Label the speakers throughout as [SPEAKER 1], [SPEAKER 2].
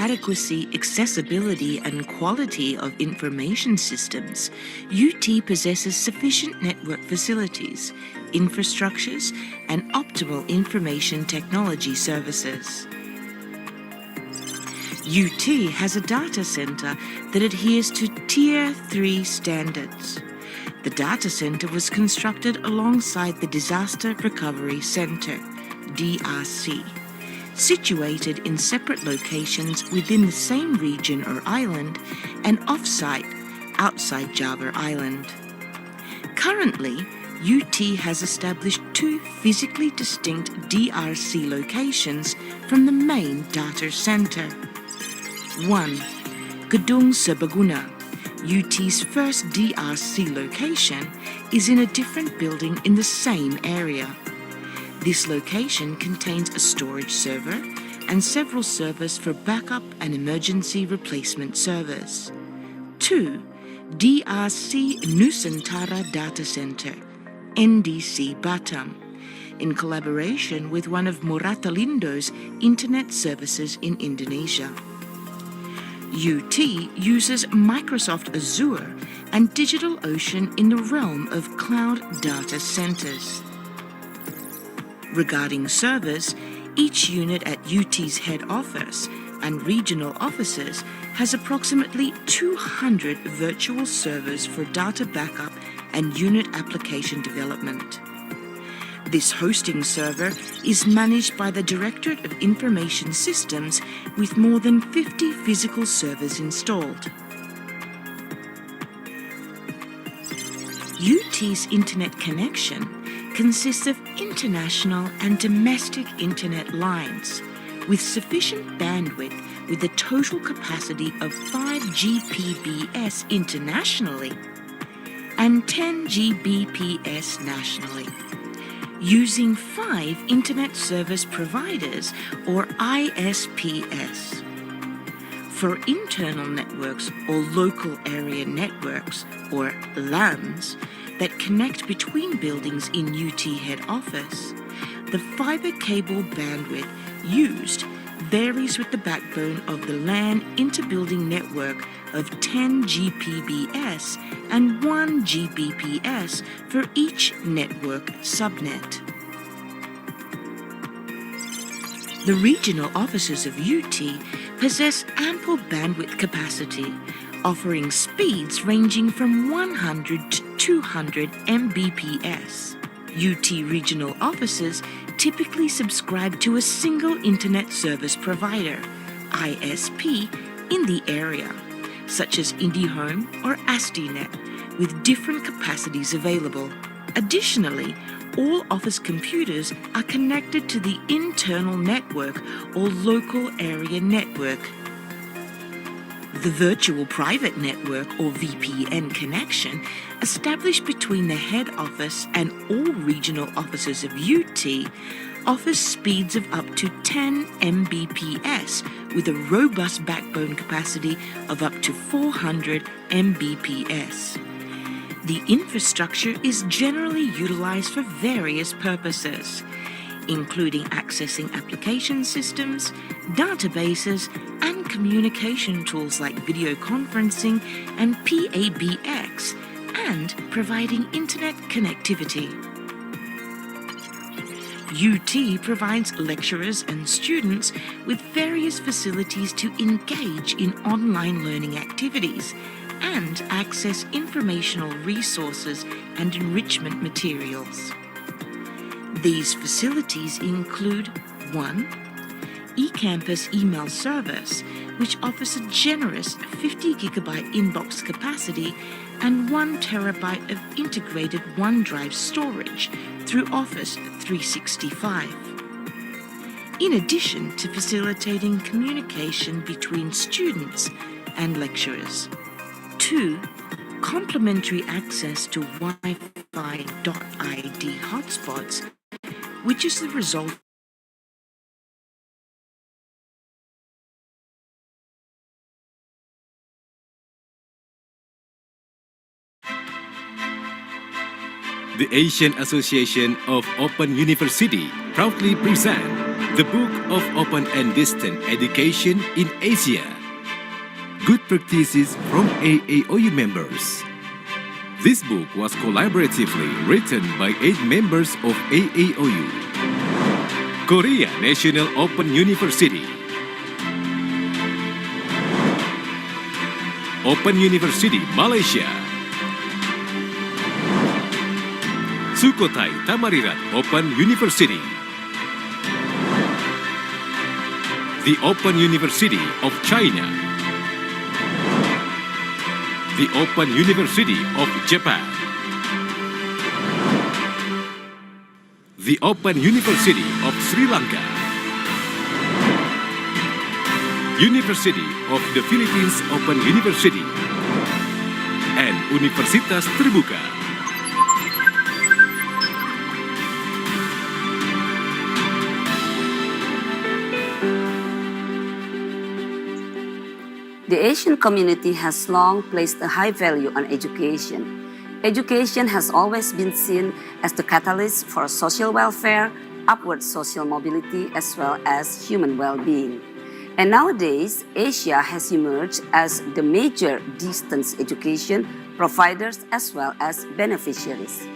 [SPEAKER 1] adequacy, accessibility, and quality of information systems, UT possesses sufficient network facilities, infrastructures, and optimal information technology services. UT has a data center that adheres to Tier 3 standards. The data center was constructed alongside the Disaster Recovery Center, DRC, situated in separate locations within the same region or island and off-site outside Java Island. Currently, UT has established 2 physically distinct DRC locations from the main data center. 1. Gedung Serbaguna, UT's first DRC location, is in a different building in the same area. This location contains a storage server and several servers for backup and emergency replacement servers. 2. DRC Nusantara Data Center, NDC Batam, in collaboration with one of Moratalindo's internet services in Indonesia. UT uses Microsoft Azure and DigitalOcean in the realm of cloud data centers. Regarding servers, each unit at UT's head office and regional offices has approximately 200 virtual servers for data backup and unit application development. This hosting server is managed by the Directorate of Information Systems with more than 50 physical servers installed. UT's internet connection consists of international and domestic internet lines with sufficient bandwidth with a total capacity of 5 Gbps internationally and 10 Gbps nationally, using 5 Internet Service Providers or ISPs. For internal networks or local area networks or LANs that connect between buildings in UT head office, the fiber cable bandwidth used varies with the backbone of the LAN interbuilding network of 10 Gbps and 1 Gbps for each network subnet. The regional offices of UT possess ample bandwidth capacity, offering speeds ranging from 100 to 200 Mbps. UT regional offices typically subscribe to a single internet service provider, ISP, in the area, such as IndiHome or ASTINet, with different capacities available. Additionally, all office computers are connected to the internal network or local area network. The Virtual Private Network or VPN connection established between the head office and all regional offices of UT offers speeds of up to 10 Mbps with a robust backbone capacity of up to 400 Mbps. The infrastructure is generally utilized for various purposes, including accessing application systems, databases, and communication tools like video conferencing and PABX, and providing internet connectivity. UT provides lecturers and students with various facilities to engage in online learning activities and access informational resources and enrichment materials. These facilities include 1. eCampus email service, which offers a generous 50 GB inbox capacity and 1 TB of integrated OneDrive storage through Office 365. In addition to facilitating communication between students and lecturers. 2. Complimentary access to Wi-Fi.ID hotspots, which is the result
[SPEAKER 2] The Asian Association of Open University proudly present The Book of Open and Distant Education in Asia. Good Practices from AAOU Members. This book was collaboratively written by 8 members of AAOU. Korea National Open University. Open University Malaysia. Sukhothai Thammasat Open University. The Open University of China. The Open University of Japan. The Open University of Sri Lanka. University of the Philippines Open University. And Universitas Terbuka.
[SPEAKER 3] The Asian community has long placed a high value on education. Education has always been seen as the catalyst for social welfare, upward social mobility, as well as human well-being. And nowadays, Asia has emerged as the major distance education providers as well as beneficiaries.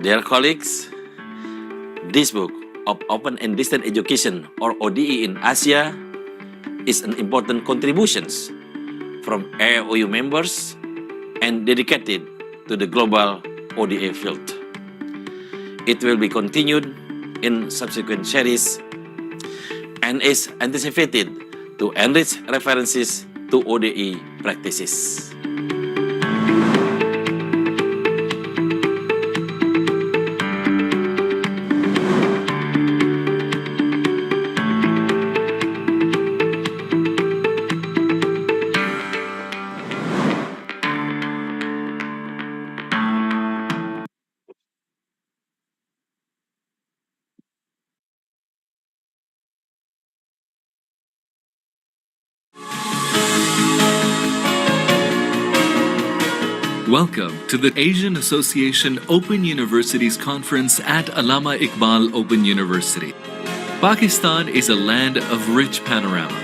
[SPEAKER 4] Dear colleagues, this book of Open and Distant Education, or ODE in Asia, is an important contribution from AAOU members and dedicated to the global ODA field. It will be continued in subsequent series and is anticipated to enrich references to ODE practices.
[SPEAKER 5] Welcome to the Asian Association Open Universities Conference at Allama Iqbal Open University. Pakistan is a land of rich panorama.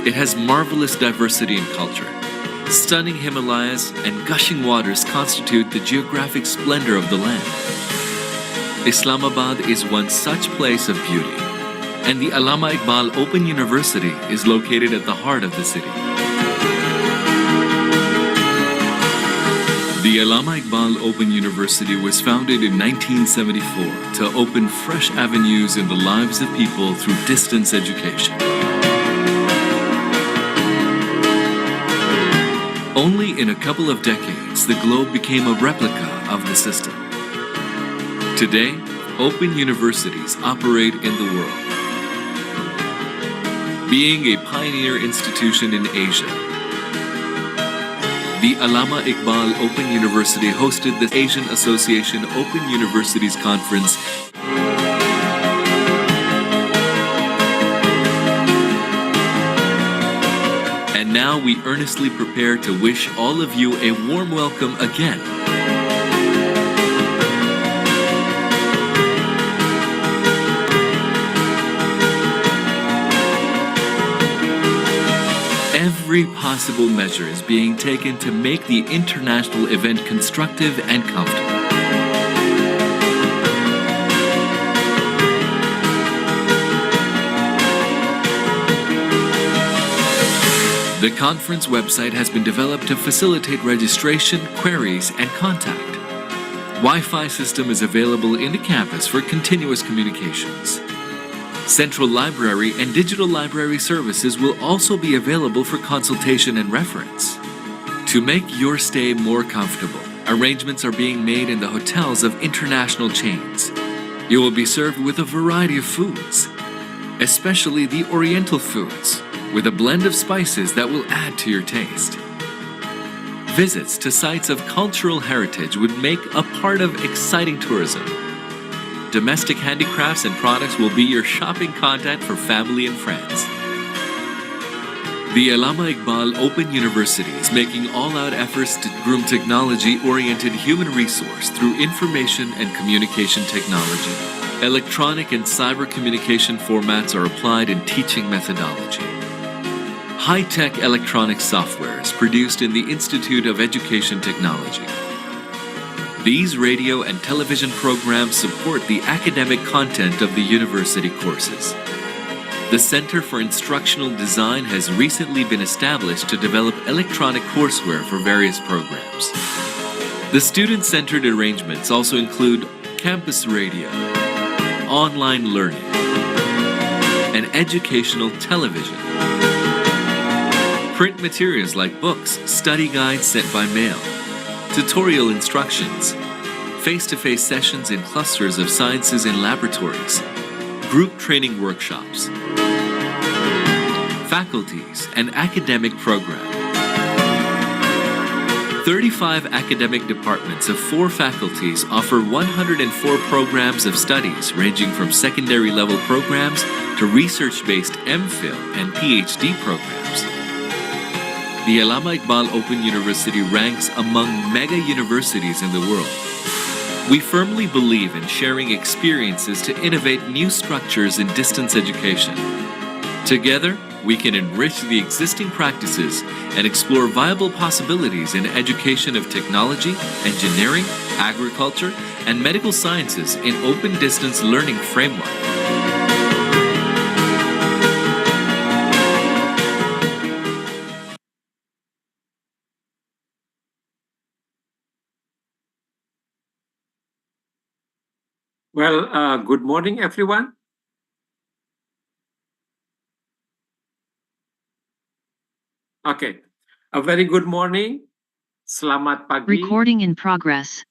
[SPEAKER 5] It has marvelous diversity in culture. Stunning Himalayas and gushing waters constitute the geographic splendor of the land. Islamabad is one such place of beauty, and the Allama Iqbal Open University is located at the heart of the city. The Allama Iqbal Open University was founded in 1974 to open fresh avenues in the lives of people through distance education. Only in a couple of decades, the globe became a replica of the system. Today, open universities operate in the world. Being a pioneer institution in Asia, the Allama Iqbal Open University hosted the Asian Association Open Universities Conference. And now we earnestly prepare to wish all of you a warm welcome again. Every possible measure is being taken to make the international event constructive and comfortable. The conference website has been developed to facilitate registration, queries, and contact. Wi-Fi system is available in the campus for continuous communications. Central Library and Digital Library services will also be available for consultation and reference. To make your stay more comfortable, arrangements are being made in the hotels of international chains. You will be served with a variety of foods, especially the Oriental foods, with a blend of spices that will add to your taste. Visits to sites of cultural heritage would make a part of exciting tourism. Domestic handicrafts and products will be your shopping content for family and friends. The Allama Iqbal Open University is making all-out efforts to groom technology-oriented human resource through information and communication technology. Electronic and cyber communication formats are applied in teaching methodology. High-tech electronic software is produced in the Institute of Education Technology. These radio and television programs support the academic content of the university courses. The Center for Instructional Design has recently been established to develop electronic courseware for various programs. The student-centered arrangements also include campus radio, online learning, and educational television. Print materials like books, study guides sent by mail, tutorial instructions, face-to-face sessions in clusters of sciences in laboratories, group training workshops, faculties, and academic program. 35 academic departments of 4 faculties offer 104 programs of studies ranging from secondary level programs to research-based MPhil and PhD programs. The Allama Iqbal Open University ranks among mega universities in the world. We firmly believe in sharing experiences to innovate new structures in distance education. Together, we can enrich the existing practices and explore viable possibilities in education of technology, engineering, agriculture, and medical sciences in open distance learning framework.
[SPEAKER 6] Well, good morning, everyone. Okay, a very good morning. Selamat pagi.
[SPEAKER 7] Recording in progress.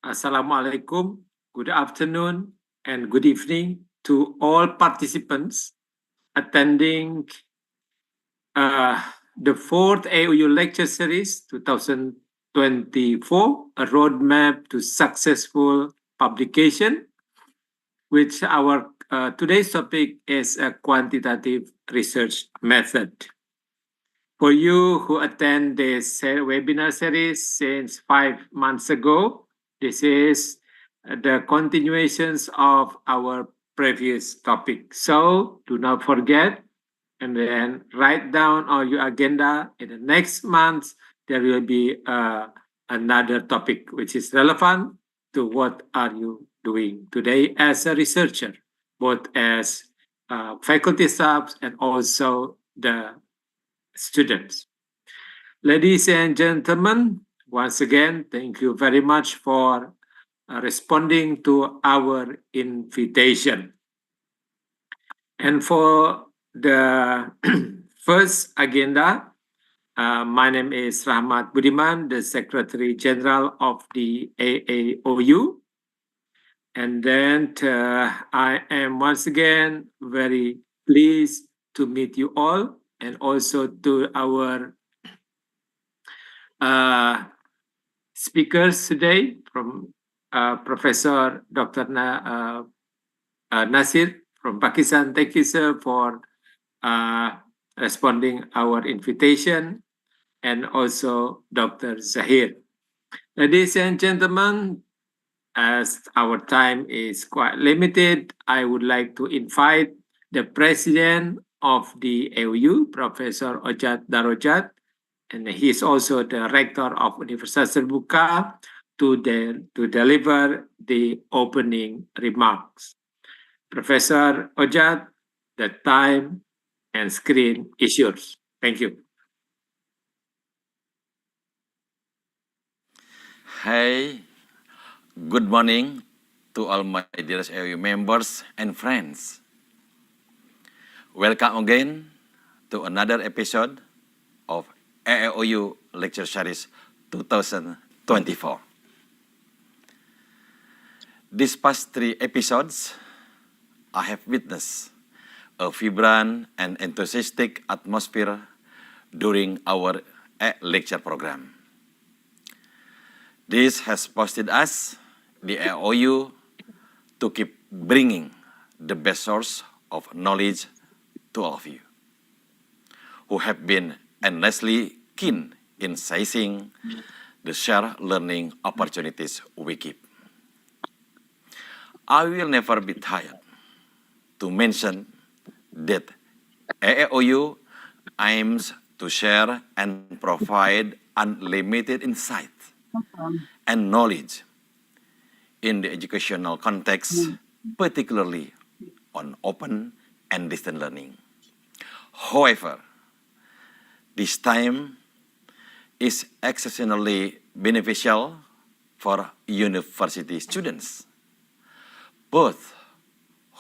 [SPEAKER 6] Assalamualaikum. Good afternoon and good evening to all participants attending the 4th AAOU Lecture Series 2024, a roadmap to successful publication, which our today's topic is a quantitative research method. For you who attend this webinar series since 5 months ago, this is the continuations of our previous topic. So do not forget, and then write down on your agenda. In the next month, there will be another topic which is relevant to what are you doing today as a researcher, both as faculty staff and also the students. Ladies and gentlemen, once again, thank you very much for responding to our invitation. And for the first agenda, my name is Rahmat Budiman, the Secretary General of the AAOU. And then I am once again very pleased to meet you all, and also to our speakers today from Professor Dr. Nasir from Pakistan. Thank you, sir, for responding our invitation, and also Dr. Zaheer. Ladies and gentlemen, as our time is quite limited, I would like to invite the President of the AAOU, Professor Ojat Darojat, and he is also the Rector of Universitas Terbuka, to deliver the opening remarks. Professor Ojat, the time and screen is yours. Thank you.
[SPEAKER 4] Hey, good morning to all my dearest AAOU members and friends. Welcome again to another episode of AAOU Lecture Series 2024. These past 3 episodes, I have witnessed a vibrant and enthusiastic atmosphere during our lecture program. This has boosted us, the AAOU, to keep bringing the best source of knowledge to all of you. who have been endlessly keen in seizing the shared learning opportunities we keep. I will never be tired to mention that AAOU aims to share and provide unlimited insight and knowledge in the educational context, particularly on open and distant learning. However, this time is exceptionally beneficial for university students, both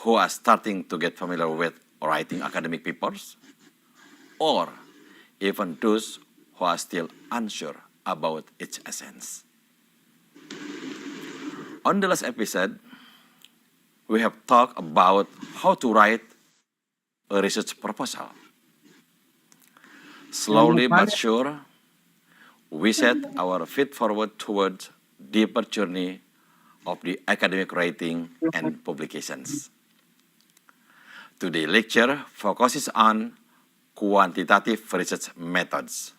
[SPEAKER 4] who are starting to get familiar with writing academic papers, or even those who are still unsure about its essence. On the last episode, we have talked about how to write a research proposal. Slowly but sure, we set our feet forward towards deeper journey of the academic writing and publications. Today's lecture focuses on quantitative research methods,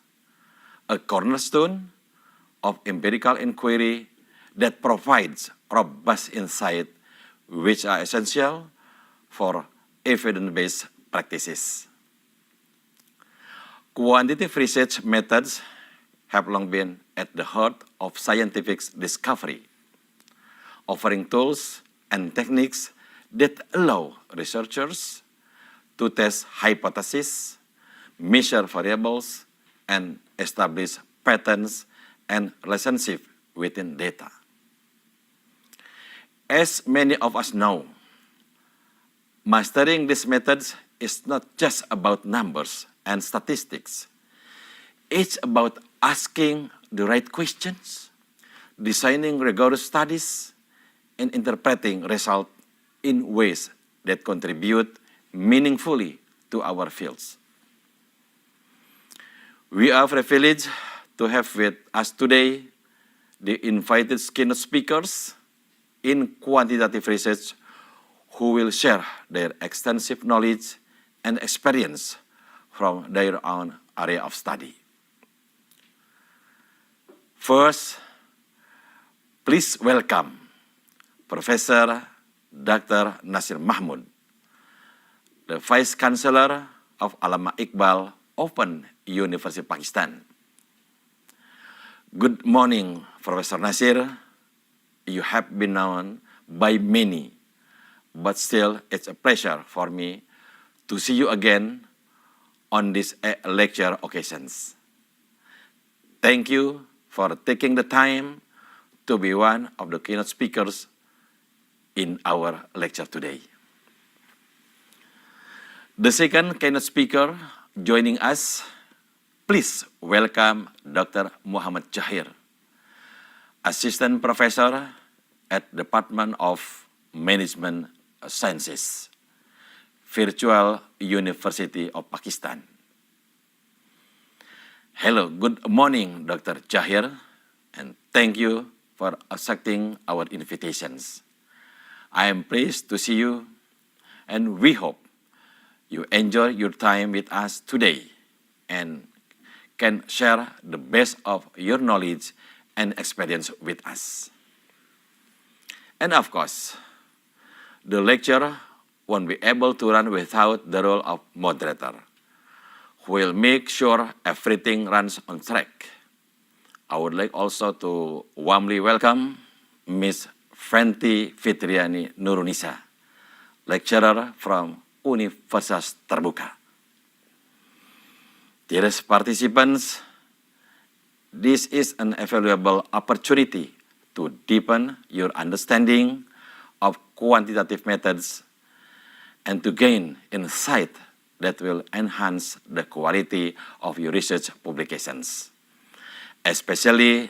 [SPEAKER 4] a cornerstone of empirical inquiry that provides robust insight which are essential for evidence-based practices. Quantitative research methods have long been at the heart of scientific discovery, offering tools and techniques that allow researchers to test hypotheses, measure variables, and establish patterns and relationships within data. As many of us know, mastering these methods is not just about numbers and statistics. It's about asking the right questions, designing rigorous studies, and interpreting results in ways that contribute meaningfully to our fields. We are privileged to have with us today the invited keynote speakers in quantitative research who will share their extensive knowledge and experience from their own area of study. First, please welcome Professor Dr. Nasir Mahmood, the Vice Chancellor of Allama Iqbal Open University, Pakistan. Good morning, Professor Nasir. You have been known by many, but still it's a pleasure for me to see you again on this lecture occasions. Thank you for taking the time to be one of the keynote speakers in our lecture today. The second keynote speaker joining us, please welcome Dr. Muhammad Zaheer, Assistant Professor at Department of Management Sciences, Virtual University of Pakistan. Hello, good morning, Dr. Zaheer, and thank you for accepting our invitations. I am pleased to see you, and we hope you enjoy your time with us today and can share the best of your knowledge and experience with us. And of course, the lecture won't be able to run without the role of moderator, who will make sure everything runs on track. I would like also to warmly welcome Ms. Fenty Fitriani Nurunisa, lecturer from Universitas Terbuka. Dearest participants, this is an invaluable opportunity to deepen your understanding of quantitative methods and to gain insight that will enhance the quality of your research publications. Especially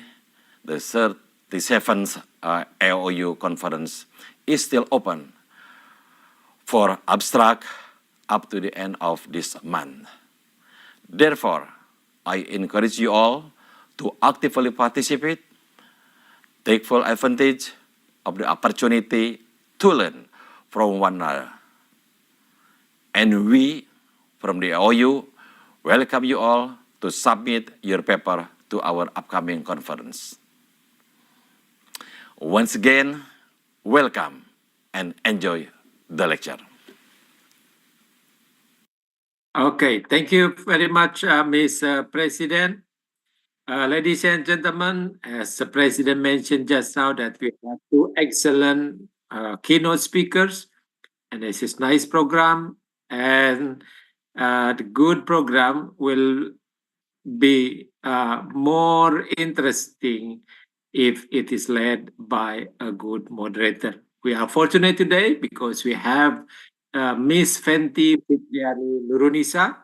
[SPEAKER 4] the 37th AAOU conference is still open for abstract up to the end of this month. Therefore, I encourage you all to actively participate, take full advantage of the opportunity to learn from one another. And we, from the AAOU, welcome you all to submit your paper to our upcoming conference. Once again, welcome and enjoy the lecture.
[SPEAKER 6] Okay, thank you very much, Ms. President. Ladies and gentlemen, as the President mentioned just now that we have two excellent keynote speakers, and this is nice program, and the good program will be more interesting if it is led by a good moderator. We are fortunate today because we have Miss Fenty Fitriani Nurunisa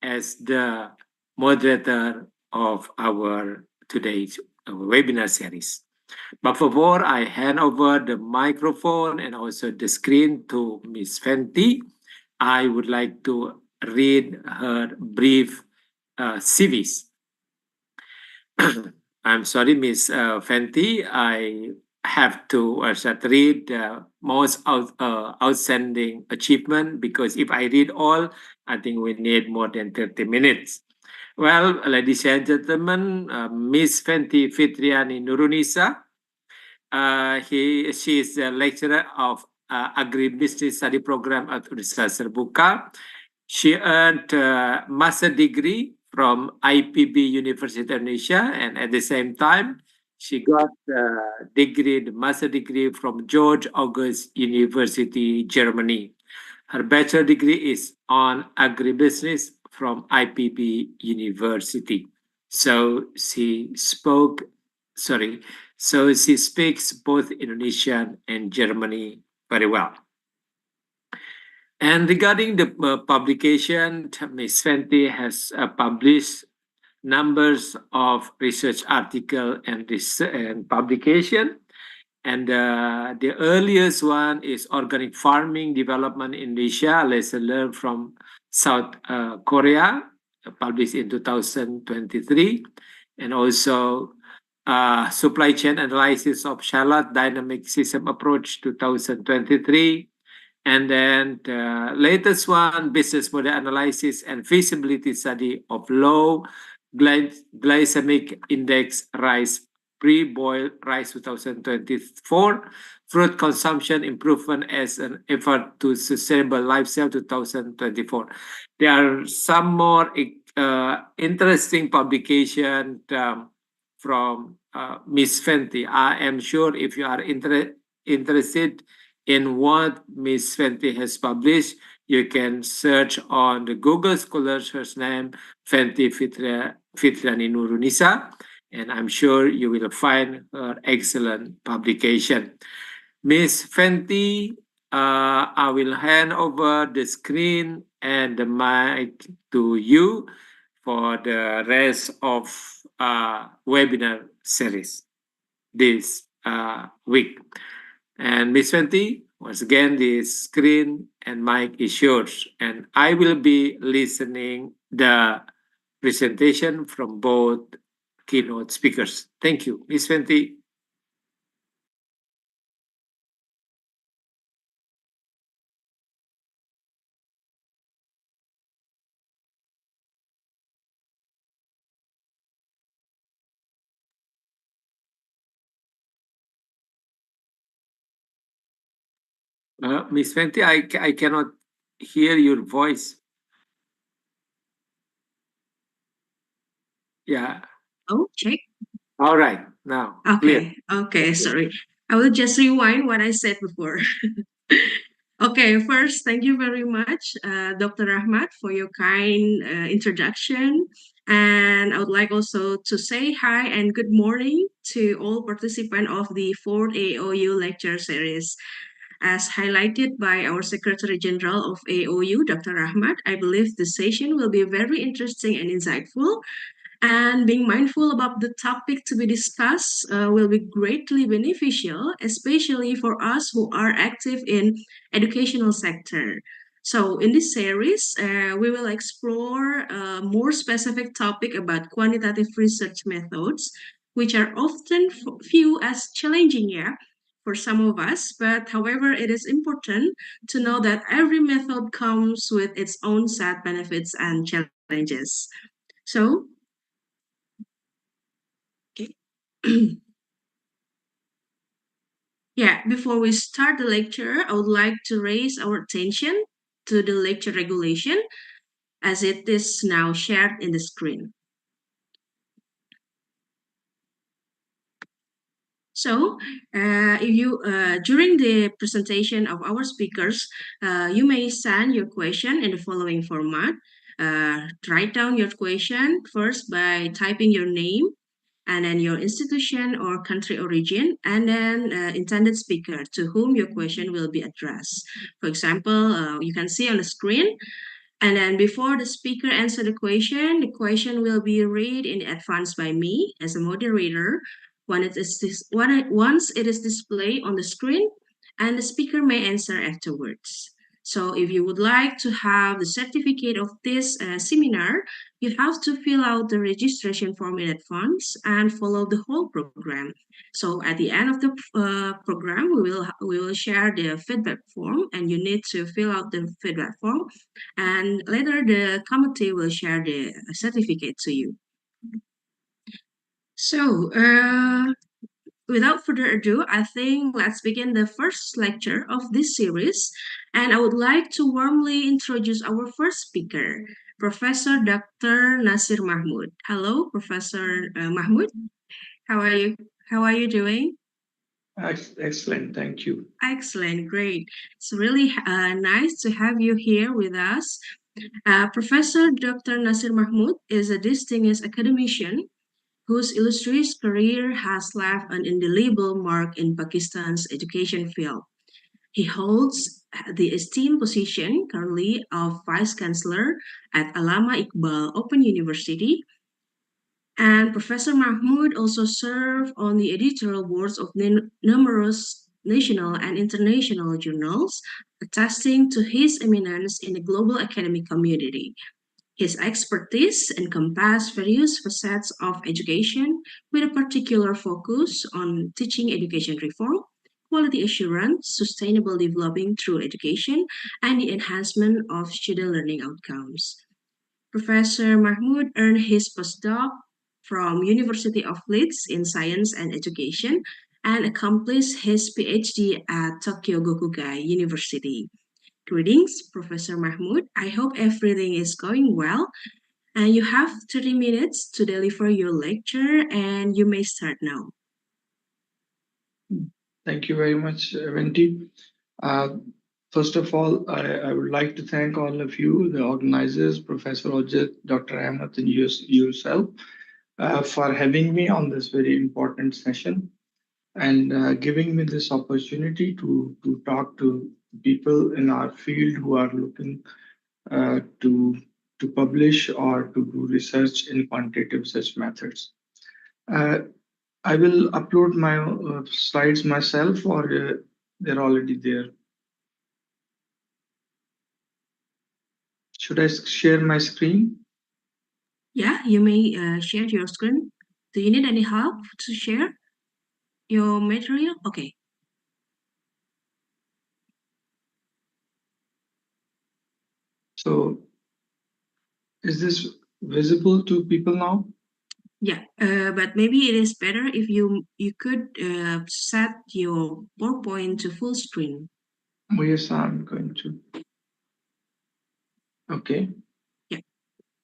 [SPEAKER 6] as the moderator of our today's webinar series. But before I hand over the microphone and also the screen to Miss Fenty, I would like to read her brief CVs. I'm sorry, Miss Fenty. I have to read the most outstanding achievement because if I read all, I think we need more than 30 minutes. Well, ladies and gentlemen, Miss Fenty Fitriani Nurunisa, she is the lecturer of Agribusiness Study Program at Universitas Terbuka. She earned a master degree from IPB University Indonesia, and at the same time, she got the master degree from George August University, Germany. Her bachelor degree is on agribusiness from IPB University. So she speaks both Indonesian and Germany very well. And regarding the publication, Ms. Fenty has published numbers of research article and publication. And the earliest one is Organic Farming Development in Indonesia, lesson learned from South Korea, published in 2023. And also Supply Chain Analysis of Shallot Dynamic System Approach 2023. And then the latest one, Business Model Analysis and Feasibility Study of Low Glycemic Index Rice, Pre-Boiled Rice 2024, Fruit Consumption Improvement as an Effort to Sustainable Lifestyle 2024. There are some more interesting publications from Ms. Fenty. I am sure if you are interested in what Ms. Fenty has published, you can search on the Google Scholar search name Fenty Fitriani Nurunisa, and I'm sure you will find her excellent publication. Ms. Fenty, I will hand over the screen and the mic to you for the rest of webinar series this week. And Ms. Fenty, once again, the screen and mic is yours. And I will be listening the presentation from both keynote speakers. Thank you. Ms. Fenty. Ms. Fenty, I cannot hear your voice. Yeah.
[SPEAKER 7] Oh, check.
[SPEAKER 6] All right. Now, clear.
[SPEAKER 7] Okay, sorry. I will just rewind what I said before. Okay, first, thank you very much, Dr. Rahmat, for your kind introduction. And I would like also to say hi and good morning to all participants of the fourth AAOU Lecture Series. As highlighted by our Secretary General of AAOU, Dr. Rahmat, I believe the session will be very interesting and insightful. And being mindful about the topic to be discussed will be greatly beneficial, especially for us who are active in educational sector. So in this series, we will explore a more specific topic about quantitative research methods, which are often viewed as challenging, for some of us. But however, it is important to know that every method comes with its own set benefits and challenges. challenges. So, okay. Yeah, before we start the lecture, I would like to raise our attention to the lecture regulation as it is now shared in the screen. So, if you during the presentation of our speakers, you may send your question in the following format. Write down your question first by typing your name and then your institution or country origin, and then intended speaker to whom your question will be addressed. For example, you can see on the screen, and then before the speaker answer the question will be read in advance by me as a moderator. Once it is displayed on the screen, and the speaker may answer afterwards. So if you would like to have the certificate of this seminar, you have to fill out the registration form in advance and follow the whole program. So at the end of the program, we will share the feedback form, and you need to fill out the feedback form, and later the committee will share the certificate to you. So, without further ado, I think let's begin the first lecture of this series. And I would like to warmly introduce our first speaker, Professor Dr. Nasir Mahmood. Hello, Professor Mahmood. How are you? How are you doing?
[SPEAKER 8] Excellent, thank you.
[SPEAKER 7] Excellent, great. It's really nice to have you here with us. Professor Dr. Nasir Mahmood is a distinguished academician whose illustrious career has left an indelible mark in Pakistan's education field. He holds the esteemed position currently of Vice Chancellor at Allama Iqbal Open University. And Professor Mahmood also served on the editorial boards of numerous national and international journals, attesting to his eminence in the global academic community. His expertise encompasses various facets of education with a particular focus on teaching education reform, quality assurance, sustainable developing through education, and the enhancement of student learning outcomes. Professor Mahmood earned his postdoc from University of Leeds in Science and Education and accomplished his PhD at Tokyo Gakugai University. Greetings, Professor Mahmood. I hope everything is going well. And you have 30 minutes to deliver your lecture, and you may start now.
[SPEAKER 8] Thank you very much, Venti. First of all, I would like to thank all of you, the organizers, Professor Ojit, Dr. Ahmed, and yourself, for having me on this very important session and giving me this opportunity to talk to people in our field who are looking to publish or to do research in quantitative search methods. I will upload my slides myself, or they're already there. Should I share my screen?
[SPEAKER 7] Yeah, you may share your screen. Do you need any help to share your material? Okay.
[SPEAKER 8] So, is this visible to people now?
[SPEAKER 7] Yeah, but maybe it is better if you could set your PowerPoint to full screen.
[SPEAKER 8] Oh, yes, I'm going to. Okay.
[SPEAKER 7] Yeah,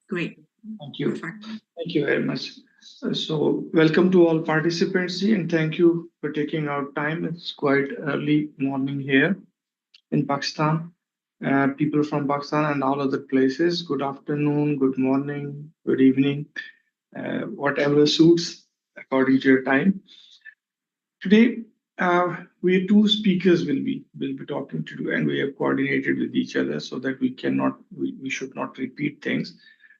[SPEAKER 7] great.
[SPEAKER 8] Thank you.
[SPEAKER 7] Perfect.
[SPEAKER 8] Thank you very much. So, welcome to all participants, and thank you for taking out time. It's quite early morning here in Pakistan. People from Pakistan and all other places, good afternoon, good morning, good evening, whatever suits according to your time. Today, we two speakers will be talking to you, and we have coordinated with each other so that we should not repeat things.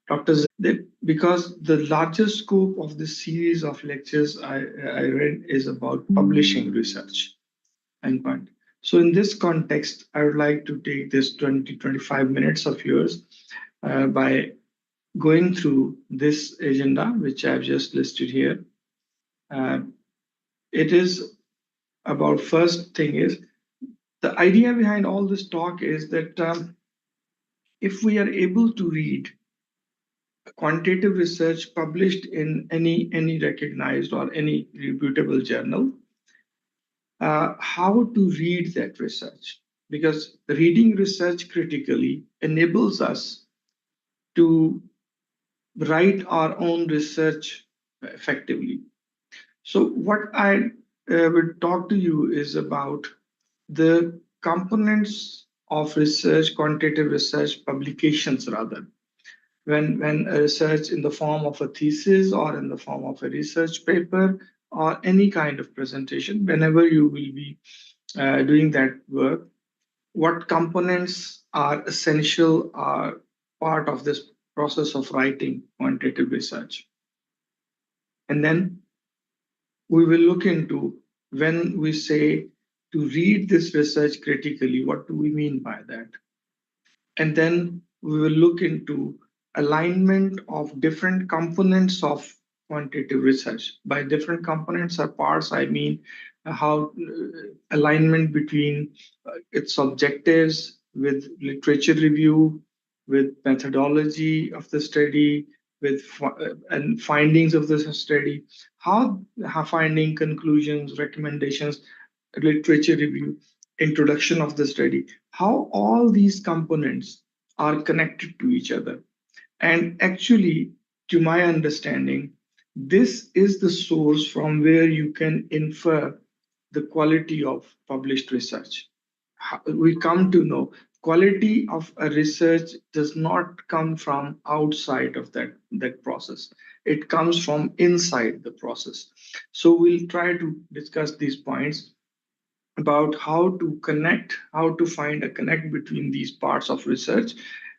[SPEAKER 8] Dr. Zaheer, because the larger scope of this series of lectures I read is about publishing research and point. So in this context, I would like to take this 20-25 minutes of yours by going through this agenda, which I've just listed here. It is about, first thing is, the idea behind all this talk is that if we are able to read quantitative research published in any recognized or any reputable journal, how to read that research. Because reading research critically enables us to write our own research effectively. So what I will talk to you is about the components of research, quantitative research publications rather. When a research in the form of a thesis or in the form of a research paper or any kind of presentation, whenever you will be doing that work, what components are essential, are part of this process of writing quantitative research. And then we will look into, when we say to read this research critically, what do we mean by that? And then we will look into alignment of different components of quantitative research. By different components or parts, I mean how alignment between its objectives with literature review, with methodology of the study, with and findings of the study, how finding, conclusions, recommendations, literature review, introduction of the study, how all these components are connected to each other. And actually, to my understanding, this is the source from where you can infer the quality of published research. We come to know quality of a research does not come from outside of that process. It comes from inside the process. So we'll try to discuss these points about how to connect, how to find a connect between these parts of research,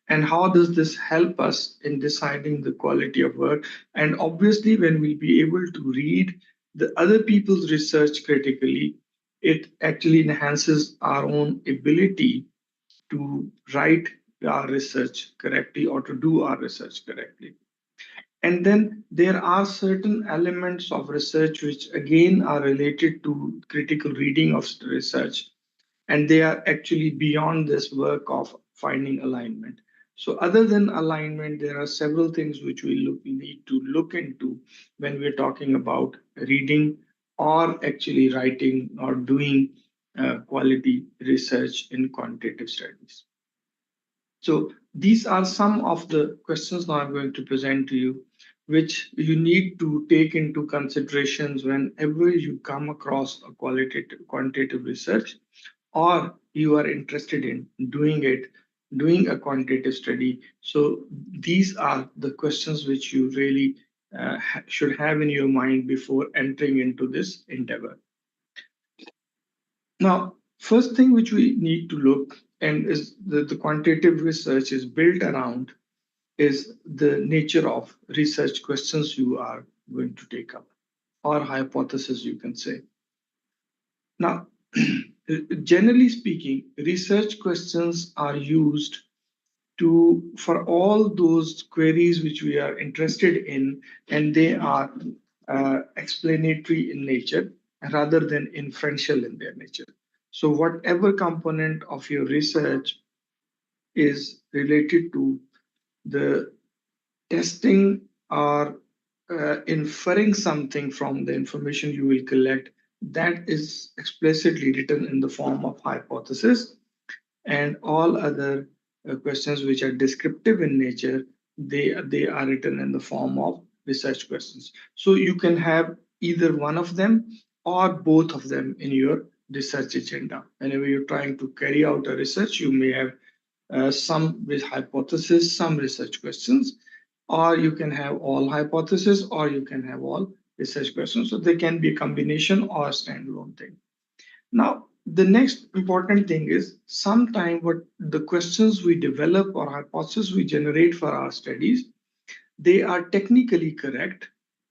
[SPEAKER 8] and how does this help us in deciding the quality of work. And obviously, when we'll be able to read the other people's research critically, it actually enhances our own ability to write our research correctly or to do our research correctly. And then there are certain elements of research which again are related to critical reading of research, and they are actually beyond this work of finding alignment. So other than alignment, there are several things which we need to look into when we're talking about reading or actually writing or doing quality research in quantitative studies. So these are some of the questions now I'm going to present to you, which you need to take into considerations whenever you come across a quantitative research, or you are interested in doing a quantitative study. So these are the questions which you really should have in your mind before entering into this endeavor. Now, first thing which we need to look, and is the quantitative research is built around, is the nature of research questions you are going to take up, or hypothesis, you can say. Now, generally speaking, research questions are used for all those queries which we are interested in, and they are explanatory in nature rather than inferential in their nature. So whatever component of your research is related to the testing or inferring something from the information you will collect, that is explicitly written in the form of hypothesis. And all other questions which are descriptive in nature, they are written in the form of research questions. So you can have either one of them or both of them in your research agenda. Whenever you're trying to carry out a research, you may have some with hypothesis, some research questions, or you can have all hypothesis, or you can have all research questions. So they can be a combination or a standalone thing. Now, the next important thing is sometime what the questions we develop or hypotheses we generate for our studies, they are technically correct,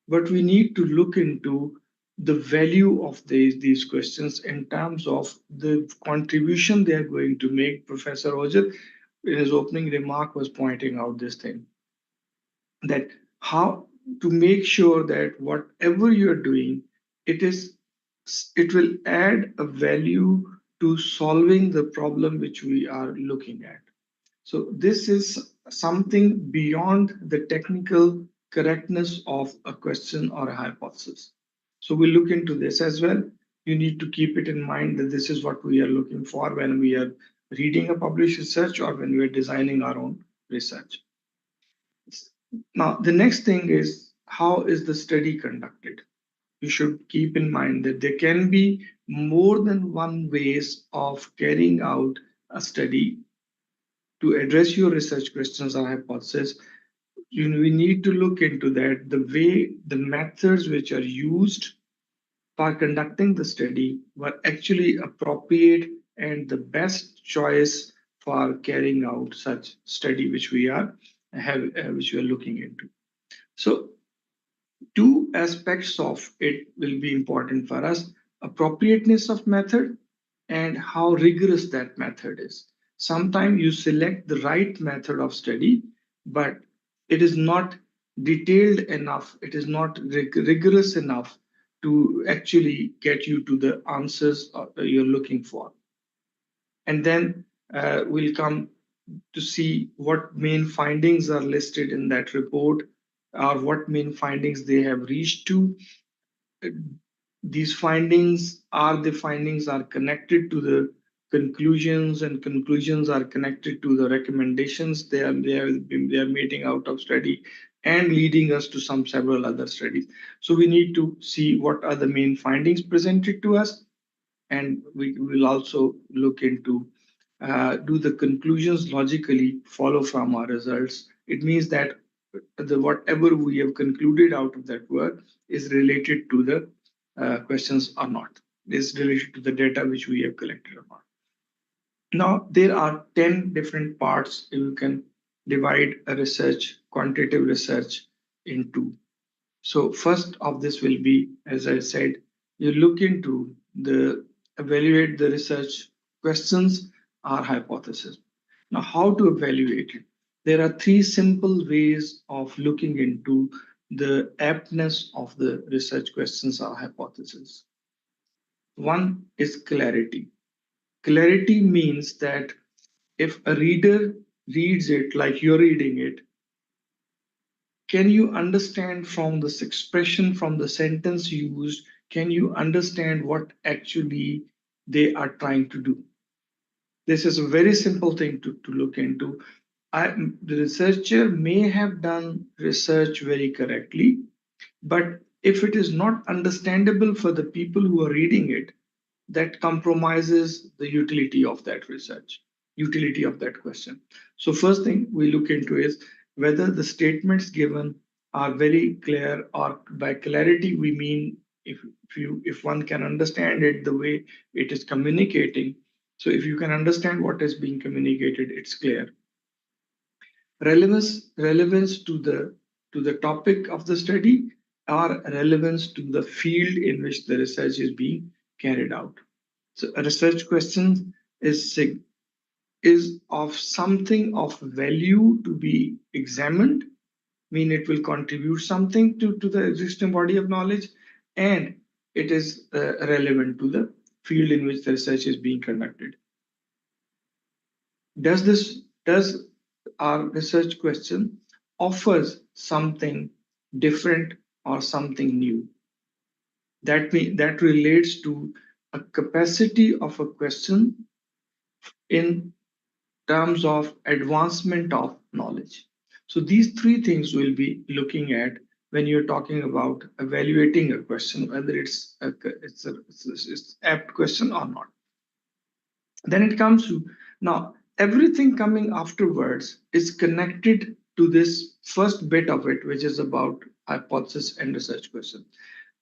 [SPEAKER 8] but we need to look into the value of these questions in terms of the contribution they are going to make. Professor Roger, in his opening remark, was pointing out this thing, that how to make sure that whatever you're doing, it will add a value to solving the problem which we are looking at. So this is something beyond the technical correctness of a question or a hypothesis. So we'll look into this as well. You need to keep it in mind that this is what we are looking for when we are reading a published research or when we're designing our own research. Now, the next thing is, how is the study conducted? You should keep in mind that there can be more than one ways of carrying out a study to address your research questions or hypothesis. We need to look into that, the way, the methods which are used for conducting the study were actually appropriate and the best choice for carrying out such study which we are looking into. So two aspects of it will be important for us: appropriateness of method and how rigorous that method is. Sometimes you select the right method of study, but it is not detailed enough, it is not rigorous enough to actually get you to the answers you're looking for. And then we'll come to see what main findings are listed in that report, or what main findings they have reached to. These findings are connected to the conclusions, and conclusions are connected to the recommendations they are making out of study and leading us to several other studies. So we need to see what are the main findings presented to us, and we will also look into do the conclusions logically follow from our results. It means that whatever we have concluded out of that work is related to the questions or not, is related to the data which we have collected or not. Now, there are 10 different parts you can divide a research, quantitative research, into. So first of this will be, as I said, you look into evaluate the research questions or hypothesis. Now, how to evaluate it? There are three simple ways of looking into the aptness of the research questions or hypothesis. One is clarity. Clarity means that if a reader reads it like you're reading it, can you understand from this expression, from the sentence used, can you understand what actually they are trying to do? This is a very simple thing to look into. The researcher may have done research very correctly, but if it is not understandable for the people who are reading it, that compromises the utility of that research, utility of that question. So first thing we look into is whether the statements given are very clear, or by clarity we mean if one can understand it the way it is communicating. So if you can understand what is being communicated, it's clear. Relevance to the topic of the study, or relevance to the field in which the research is being carried out. So a research question is of something of value to be examined, mean it will contribute something to the existing body of knowledge, and it is relevant to the field in which the research is being conducted. Does our research question offers something different or something new? That relates to a capacity of a question in terms of advancement of knowledge. So these three things we'll be looking at when you're talking about evaluating a question, whether it's apt question or not. Then it comes to, now everything coming afterwards is connected to this first bit of it, which is about hypothesis and research question.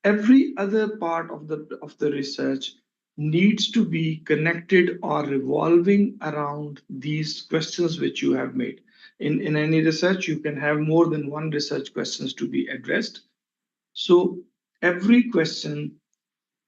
[SPEAKER 8] Every other part of the research needs to be connected or revolving around these questions which you have made. In any research, you can have more than one research questions to be addressed. So every question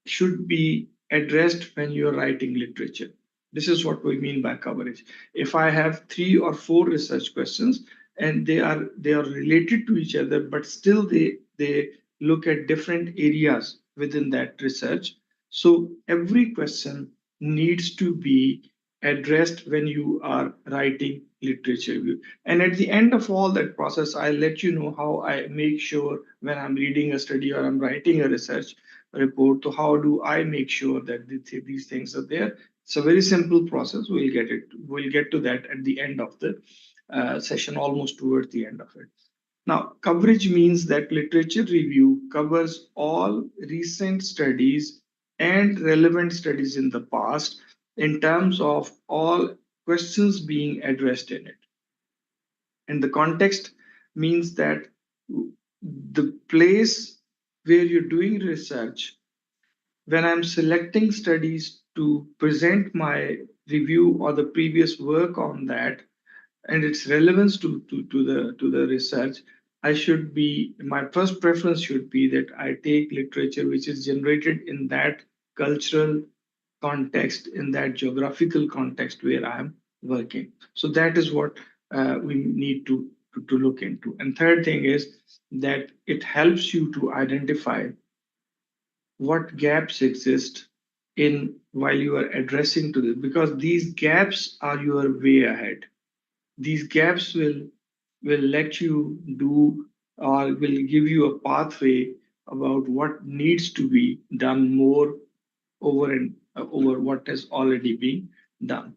[SPEAKER 8] should be addressed when you're writing literature. This is what we mean by coverage. If I have 3 or 4 research questions and they are related to each other, but still they look at different areas within that research. So every question needs to be addressed when you are writing literature review. And at the end of all that process, I'll let you know how I make sure when I'm reading a study or I'm writing a research report, to how do I make sure that these things are there. It's a very simple process. We'll get to that at the end of the session, almost towards the end of it. Now, coverage means that literature review covers all recent studies and relevant studies in the past in terms of all questions being addressed in it. And the context means that the place where you're doing research, when I'm selecting studies to present my review or the previous work on that, and its relevance to the research, I should be, my first preference should be that I take literature which is generated in that cultural context, in that geographical context where I am working. So that is what we need to look into. And third thing is that it helps you to identify what gaps exist in while you are addressing to this, because these gaps are your way ahead. These gaps will let you do or will give you a pathway about what needs to be done more over and over what has already been done.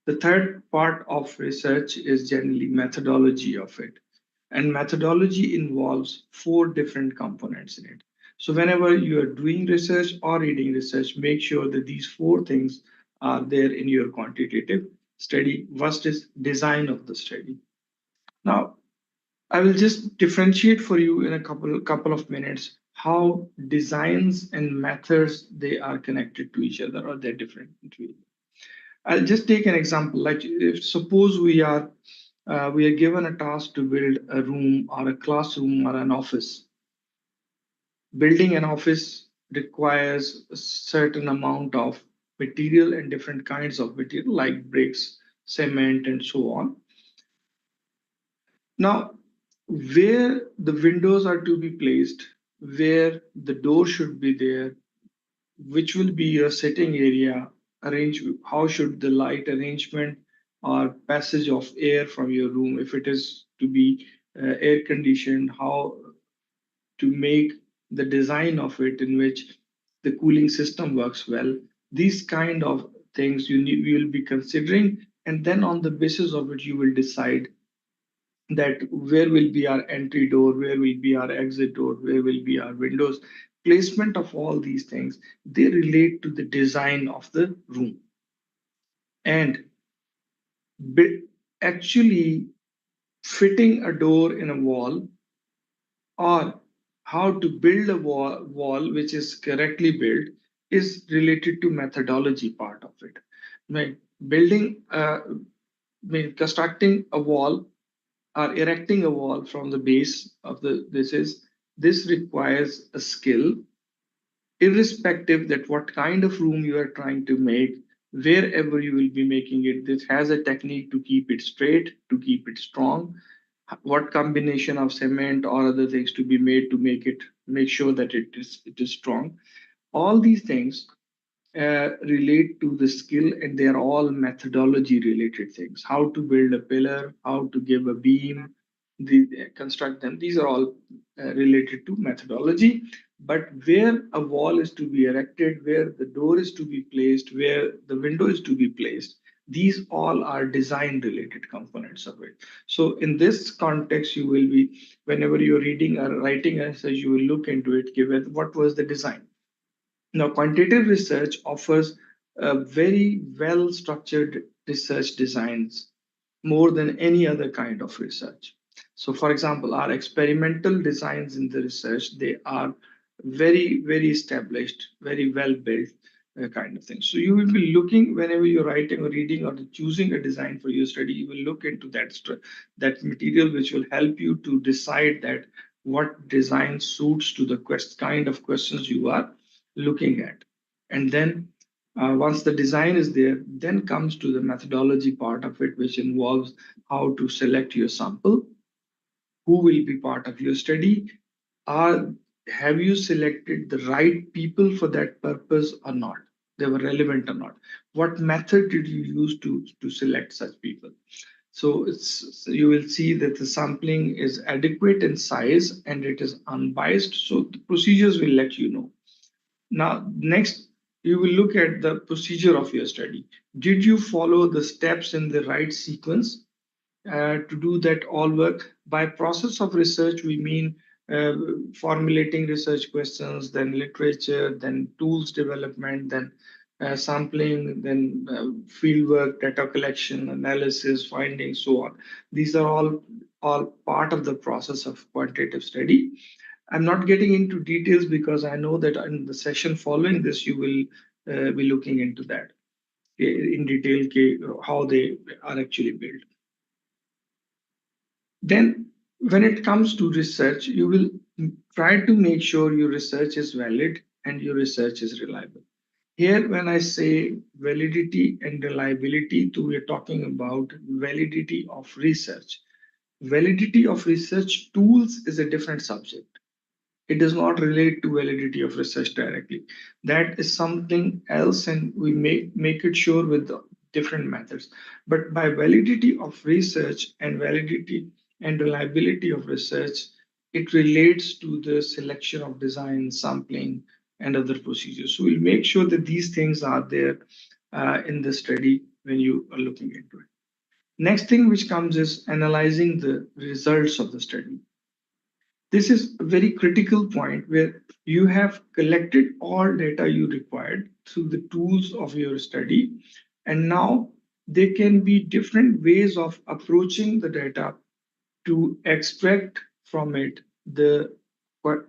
[SPEAKER 8] The third part of research is generally methodology of it. And methodology involves four different components in it. So whenever you are doing research or reading research, make sure that these four things are there in your quantitative study. First is design of the study. Now, I will just differentiate for you in a couple of minutes how designs and methods they are connected to each other or they're different between. I'll just take an example. Like if suppose we are given a task to build a room or a classroom or an office. Building an office requires a certain amount of material and different kinds of material like bricks, cement, and so on. Now, where the windows are to be placed, where the door should be there, which will be your sitting area, how should the light arrangement or passage of air from your room, if it is to be air conditioned, how to make the design of it in which the cooling system works well. These kind of things you will be considering, and then on the basis of it, you will decide that where will be our entry door, where will be our exit door, where will be our windows. Placement of all these things, they relate to the design of the room. And actually fitting a door in a wall, or how to build a wall which is correctly built, is related to methodology part of it. Right? Constructing a wall or erecting a wall from the base of this requires a skill, irrespective that what kind of room you are trying to make, wherever you will be making it. This has a technique to keep it straight, to keep it strong, what combination of cement or other things to be made to make sure that it is strong. All these things relate to the skill, and they are all methodology related things. How to build a pillar, how to give a beam, construct them. These are all related to methodology. But where a wall is to be erected, where the door is to be placed, where the window is to be placed, these all are design related components of it. So in this context, you will be, whenever you're reading or writing an essay, you will look into it, given what was the design. Now, quantitative research offers very well structured research designs more than any other kind of research. So, for example, our experimental designs in the research, they are very, very established, very well built kind of thing. So you will be looking whenever you're writing or reading or choosing a design for your study, you will look into that material which will help you to decide that what design suits to the kind of questions you are looking at. And then once the design is there, then comes to the methodology part of it, which involves how to select your sample, who will be part of your study, have you selected the right people for that purpose or not? they were relevant or not. What method did you use to select such people? So you will see that the sampling is adequate in size and it is unbiased. So the procedures will let you know. Now, next, you will look at the procedure of your study. Did you follow the steps in the right sequence? To do that all work. By process of research, we mean uh, formulating research questions, then literature, then tools development, then sampling, then fieldwork, data collection, analysis, findings, so on. These are all part of the process of quantitative study. I'm not getting into details because I know that in the session following this, you will be looking into that in detail, how they are actually built. Then, when it comes to research, you will try to make sure your research is valid and your research is reliable. Here, when I say validity and reliability, we're talking about validity of research. Validity of research tools is a different subject. It does not relate to validity of research directly. That is something else, and we make it sure with the different methods. But by validity of research and validity and reliability of research, it relates to the selection of design, sampling, and other procedures. So we'll make sure that these things are there in the study when you are looking into it. Next thing which comes is analyzing the results of the study. This is a very critical point where you have collected all data you required through the tools of your study. And now there can be different ways of approaching the data to extract from it the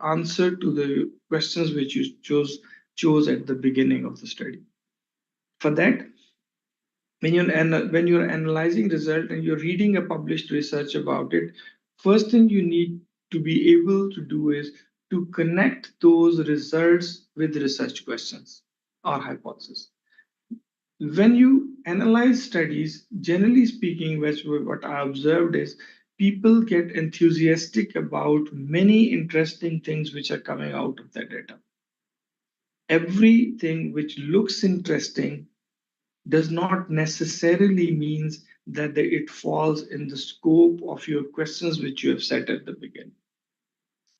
[SPEAKER 8] answer to the questions which you chose at the beginning of the study. For that, when you're analyzing result and you're reading a published research about it, first thing you need to be able to do is to connect those results with research questions or hypotheses. When you analyze studies, generally speaking, what I observed is people get enthusiastic about many interesting things which are coming out of that data. Everything which looks interesting does not necessarily means that it falls in the scope of your questions which you have set at the beginning.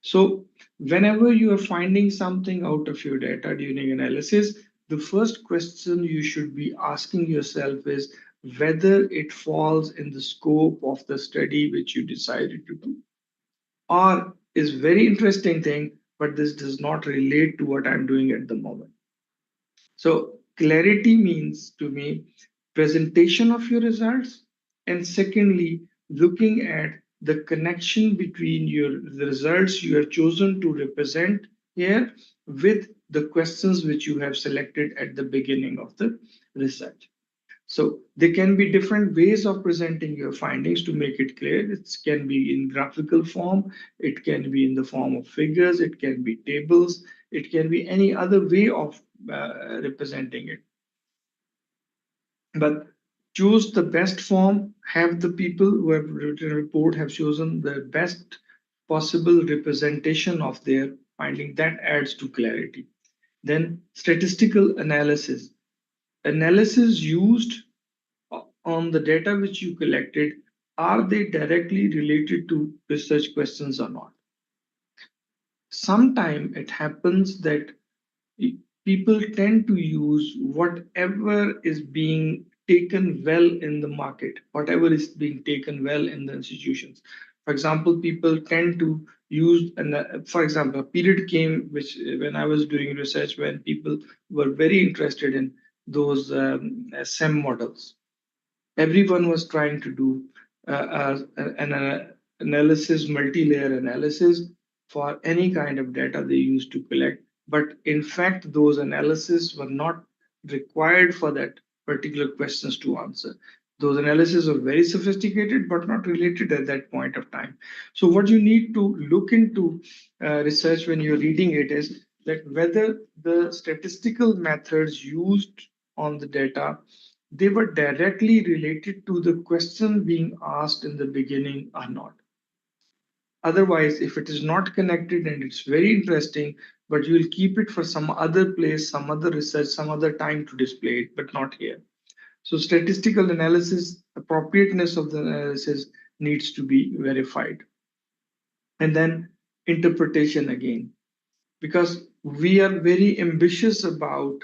[SPEAKER 8] So whenever you are finding something out of your data during analysis, the first question you should be asking yourself is whether it falls in the scope of the study which you decided to do, or is very interesting thing, but this does not relate to what I'm doing at the moment. So clarity means to me presentation of your results, and secondly, looking at the connection between the results you have chosen to represent here with the questions which you have selected at the beginning of the research. So there can be different ways of presenting your findings to make it clear. It can be in graphical form, it can be in the form of figures, it can be tables, it can be any other way of representing it. But choose the best form, have the people who have written a report have chosen the best possible representation of their finding. That adds to clarity. Then statistical analysis. Analysis used on the data which you collected, are they directly related to research questions or not? Sometimes it happens that people tend to use whatever is being taken well in the market, whatever is being taken well in the institutions. For example, people tend to use, for example, a period came which when I was doing research when people were very interested in those SEM models. Everyone was trying to do an analysis, multi-layer analysis for any kind of data they used to collect. But in fact, those analyses were not required for that particular questions to answer. Those analyses are very sophisticated, but not related at that point of time. So what you need to look into research when you're reading it is that whether the statistical methods used on the data, they were directly related to the question being asked in the beginning or not. Otherwise, if it is not connected and it's very interesting, but you will keep it for some other place, some other research, some other time to display it, but not here. So statistical analysis, appropriateness of the analysis needs to be verified. And then interpretation again, because we are very ambitious about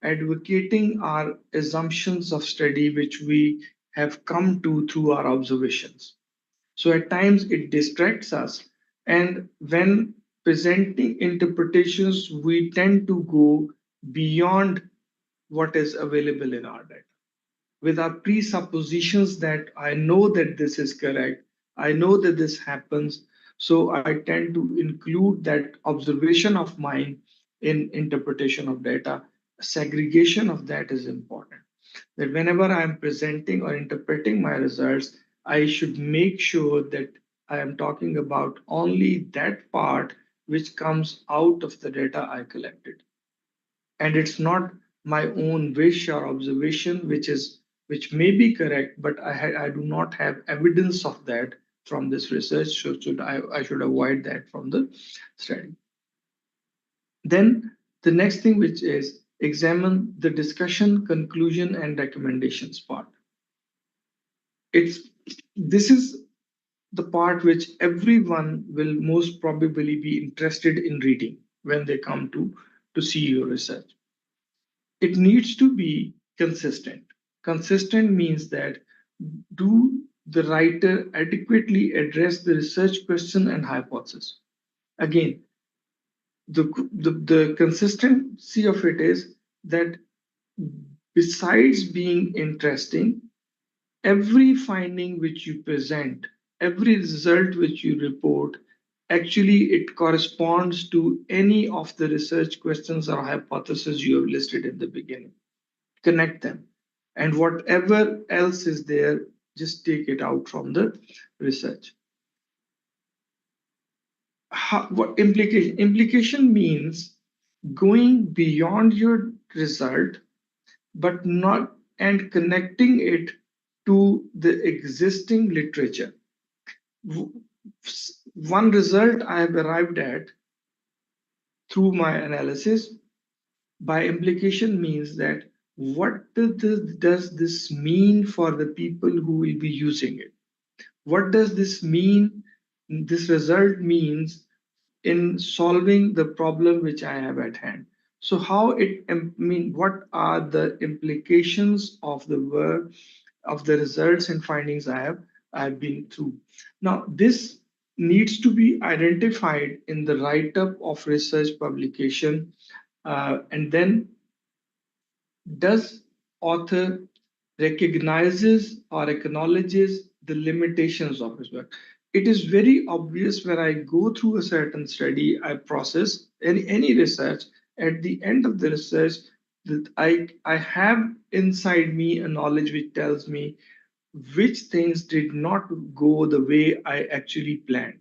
[SPEAKER 8] advocating our assumptions of study, which we have come to through our observations. So at times it distracts us. And when presenting interpretations, we tend to go beyond what is available in our data with our presuppositions that I know that this is correct, I know that this happens. So I tend to include that observation of mine in interpretation of data. Segregation of that is important. That whenever I'm presenting or interpreting my results, I should make sure that I am talking about only that part which comes out of the data I collected, and it's not my own wish or observation which may be correct, but I do not have evidence of that from this research, so I should avoid that from the study. Then the next thing, which is examine the discussion, conclusion, and recommendations part. It's This is the part which everyone will most probably be interested in reading when they come to see your research. It needs to be consistent. Consistent means that do the writer adequately address the research question and hypothesis? Again, the consistency of it is that besides being interesting, every finding which you present, every result which you report, actually it corresponds to any of the research questions or hypotheses you have listed in the beginning. Connect them, and whatever else is there, just take it out from the research. What implication means going beyond your result, but not and connecting it to the existing literature. One result I have arrived at through my analysis by implication means that what does this mean for the people who will be using it? What does this mean? This result means in solving the problem which I have at hand. So how what are the implications of the work, of the results and findings I've been through? Now this needs to be identified in the write-up of research publication, and then does author recognizes or acknowledges the limitations of his work? It is very obvious when I go through a certain study, I process any research, at the end of the research, that I have inside me a knowledge which tells me which things did not go the way I actually planned.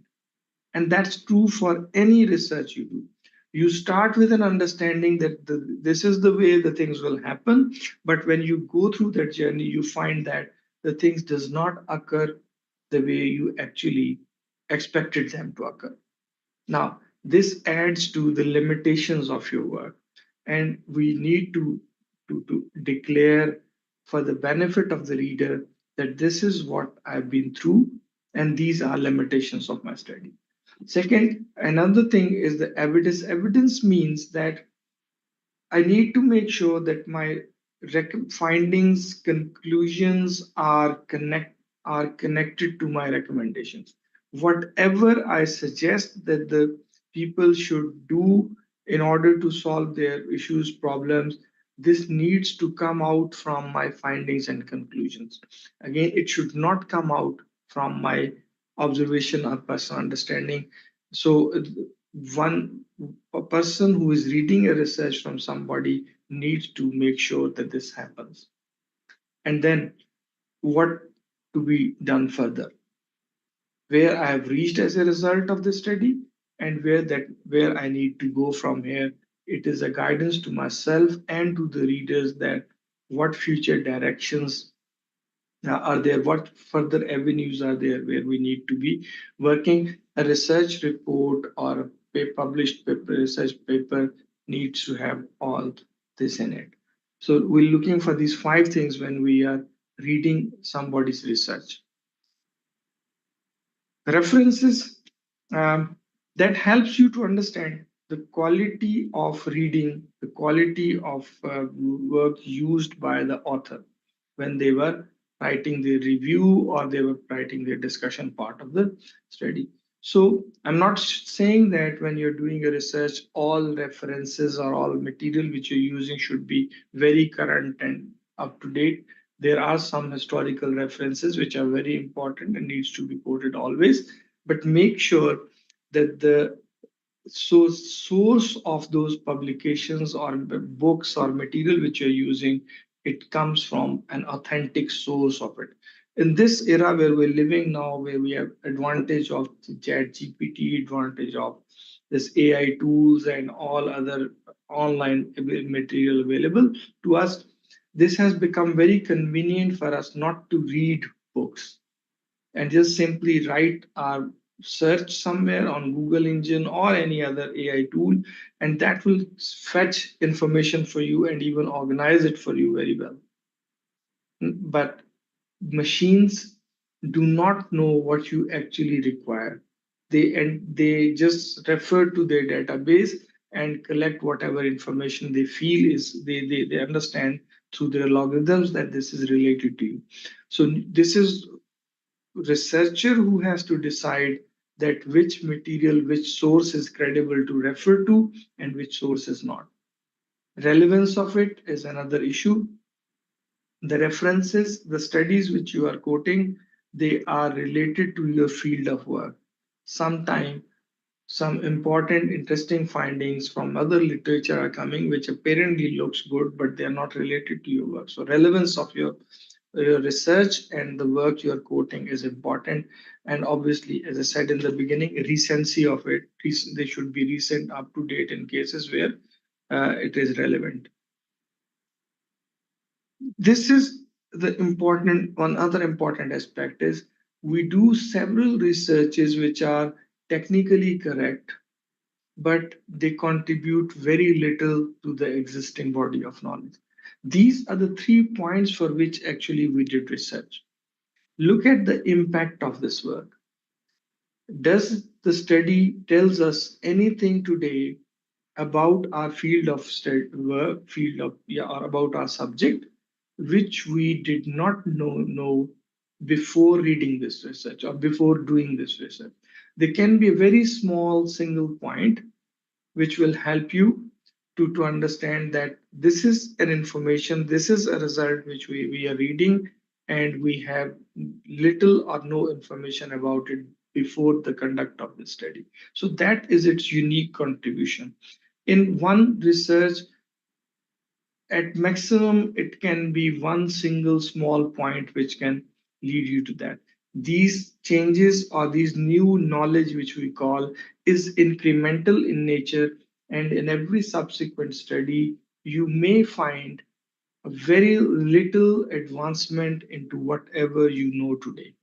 [SPEAKER 8] And that's true for any research you do. You start with an understanding that this is the way the things will happen, but when you go through that journey, you find that the things does not occur the way you actually expected them to occur. Now, this adds to the limitations of your work, and we need to declare for the benefit of the reader that this is what I've been through, and these are limitations of my study. Second, another thing is the evidence. Evidence means that I need to make sure that my findings, conclusions are connected to my recommendations. Whatever I suggest that the people should do in order to solve their issues, problems, this needs to come out from my findings and conclusions. Again, it should not come out from my observation or personal understanding. So one a person who is reading a research from somebody needs to make sure that this happens. And then what to be done further? Where I have reached as a result of the study and where I need to go from here. It is a guidance to myself and to the readers that what future directions are there, what further avenues are there where we need to be working. A research report or published paper, research paper needs to have all this in it. So we're looking for these 5 things when we are reading somebody's research. References that helps you to understand the quality of reading, the quality of work used by the author when they were writing the review or they were writing the discussion part of the study. So I'm not saying that when you're doing a research, all references or all material which you're using should be very current and up to date. There are some historical references which are very important and needs to be quoted always, but make sure that the source of those publications or books or material which you're using, it comes from an authentic source of it. In this era where we're living now, where we have advantage of chat GPT, advantage of this AI tools and all other online material available to us, this has become very convenient for us not to read books and just simply write our search somewhere on Google engine or any other AI tool, and that will fetch information for you and even organize it for you very well. But machines do not know what you actually require. They just refer to their database and collect whatever information they feel is they understand through their algorithms that this is related to you. So this is researcher who has to decide that which material, which source is credible to refer to and which source is not. Relevance of it is another issue. The references, the studies which you are quoting, they are related to your field of work. Sometimes some important, interesting findings from other literature are coming, which apparently looks good, but they are not related to your work. So relevance of your research and the work you're quoting is important. And obviously, as I said in the beginning, recency of it, they should be recent, up to date in cases where it is relevant. This is the important, one other important aspect is we do several researches which are technically correct, but they contribute very little to the existing body of knowledge. These are the 3 points for which actually we did research. Look at the impact of this work. Does the study tells us anything today about our field of work, or about our subject, which we did not know before reading this research or before doing this research? There can be a very small single point which will help you to understand that this is an information, this is a result which we are reading, and we have little or no information about it before the conduct of the study. So that is its unique contribution. In one research, at maximum, it can be one single small point which can lead you to that. These changes or these new knowledge, which we call, is incremental in nature. And in every subsequent study, you may find a very little advancement into whatever you know today.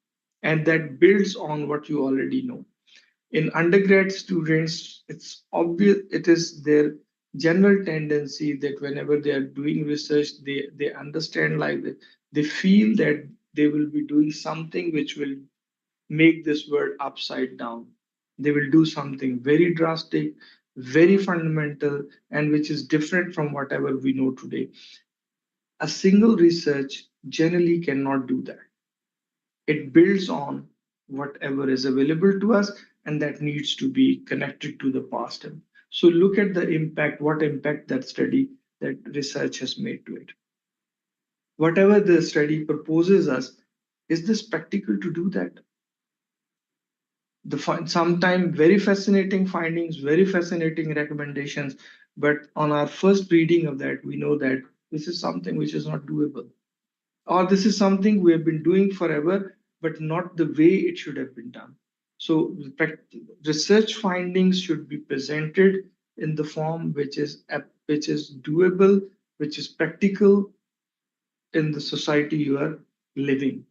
[SPEAKER 8] And that builds on what you already know. In undergrad students, it's obvious, it is their general tendency that whenever they are doing research, they understand like that, they feel that they will be doing something which will make this world upside down. They will do something very drastic, very fundamental, and which is different from whatever we know today. A single research generally cannot do that. It builds on whatever is available to us, and that needs to be connected to the past. So look at the impact, what impact that study, that research has made to it. Whatever the study proposes us, is this practical to do that? Sometimes very fascinating findings, very fascinating recommendations, but on our first reading of that, we know that this is something which is not doable, or this is something we have been doing forever, but not the way it should have been done. So research findings should be presented in the form which is doable, which is practical in the society you are living.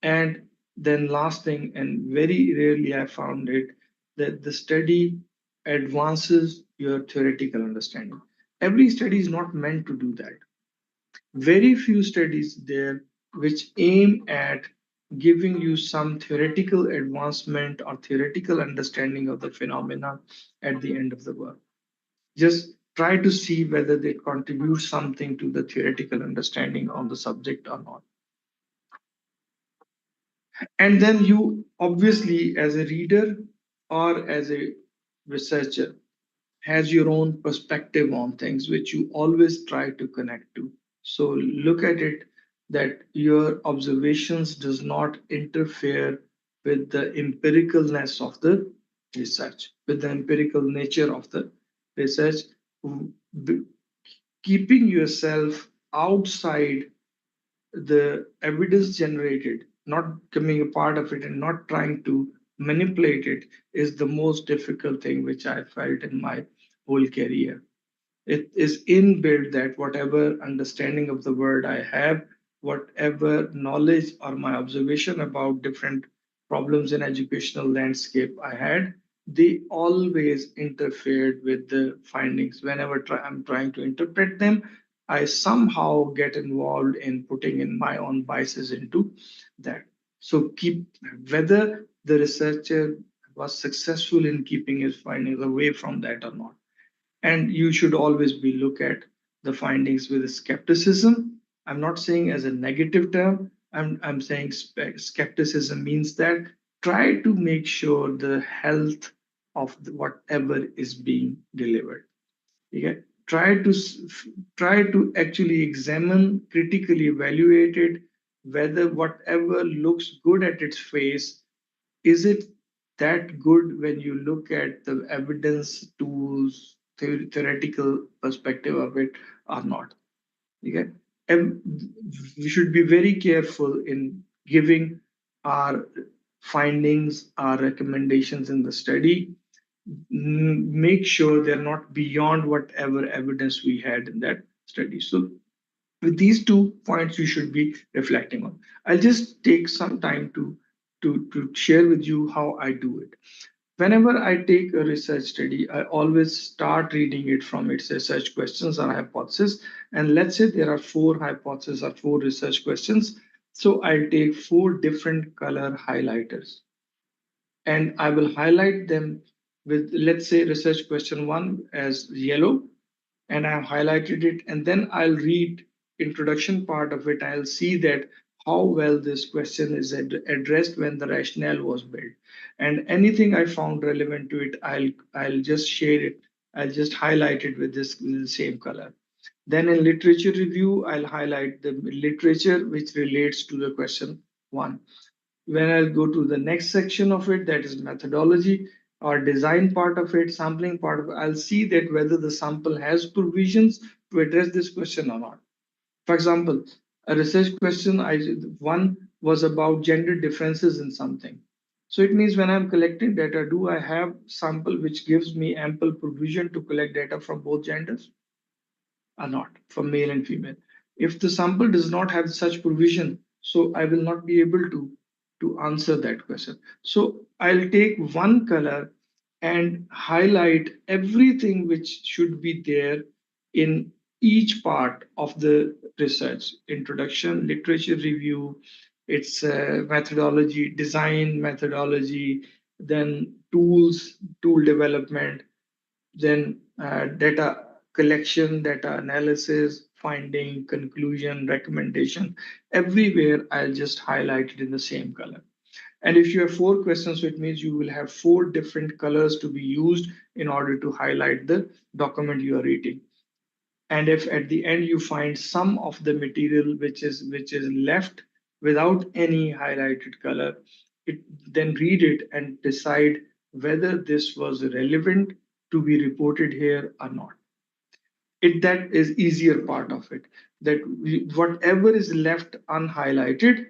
[SPEAKER 8] And then last thing, and very rarely I found it, that the study advances your theoretical understanding. Every study is not meant to do that. Very few studies there which aim at giving you some theoretical advancement or theoretical understanding of the phenomena at the end of the work. Just try to see whether they contribute something to the theoretical understanding of the subject or not. And then you obviously, as a reader or as a researcher, has your own perspective on things which you always try to connect to. So look at it that your observations does not interfere with the empiricalness of the research, with the empirical nature of the research, keeping yourself outside the evidence generated, not becoming a part of it and not trying to manipulate it, is the most difficult thing which I felt in my whole career. It is inbuilt that whatever understanding of the world I have, whatever knowledge or my observation about different problems in educational landscape I had, they always interfered with the findings. Whenever I'm trying to interpret them, I somehow get involved in putting in my own biases into that. So keep whether the researcher was successful in keeping his findings away from that or not. And you should always be look at the findings with skepticism. I'm not saying as a negative term. I'm saying skepticism means that try to make sure the health of whatever is being delivered. Okay? Try to actually examine, critically evaluate it, whether whatever looks good at its face, is it that good when you look at the evidence tools, theoretical perspective of it or not? Okay? And we should be very careful in giving our findings, our recommendations in the study. Make sure they're not beyond whatever evidence we had in that study. So with these 2 points you should be reflecting on. I'll just take some time to share with you how I do it. Whenever I take a research study, I always start reading it from its research questions or hypothesis. And let's say there are 4 hypotheses or 4 research questions. So I'll take 4 different color highlighters and I will highlight them with, let's say, research question 1 as yellow, and I've highlighted it, and then I'll read introduction part of it. I'll see that how well this question is addressed when the rationale was built. And anything I found relevant to it, I'll just share it. I'll just highlight it with the same color. Then in literature review, I'll highlight the literature which relates to the question 1. When I'll go to the next section of it, that is methodology or design part of it, sampling part of it, I'll see that whether the sample has provisions to address this question or not. For example, a research question, one was about gender differences in something. So it means when I'm collecting data, do I have sample which gives me ample provision to collect data from both genders or not, for male and female? If the sample does not have such provision, so I will not be able to answer that question. So I'll take one color and highlight everything which should be there in each part of the research: introduction, literature review, its methodology, design methodology, then tools, tool development, then data collection, data analysis, finding, conclusion, recommendation. Everywhere I'll just highlight it in the same color. And if you have 4 questions, so it means you will have 4 different colors to be used in order to highlight the document you are reading. And if at the end you find some of the material which is left without any highlighted color, then read it and decide whether this was relevant to be reported here or not. That is easier part of it, that whatever is left unhighlighted,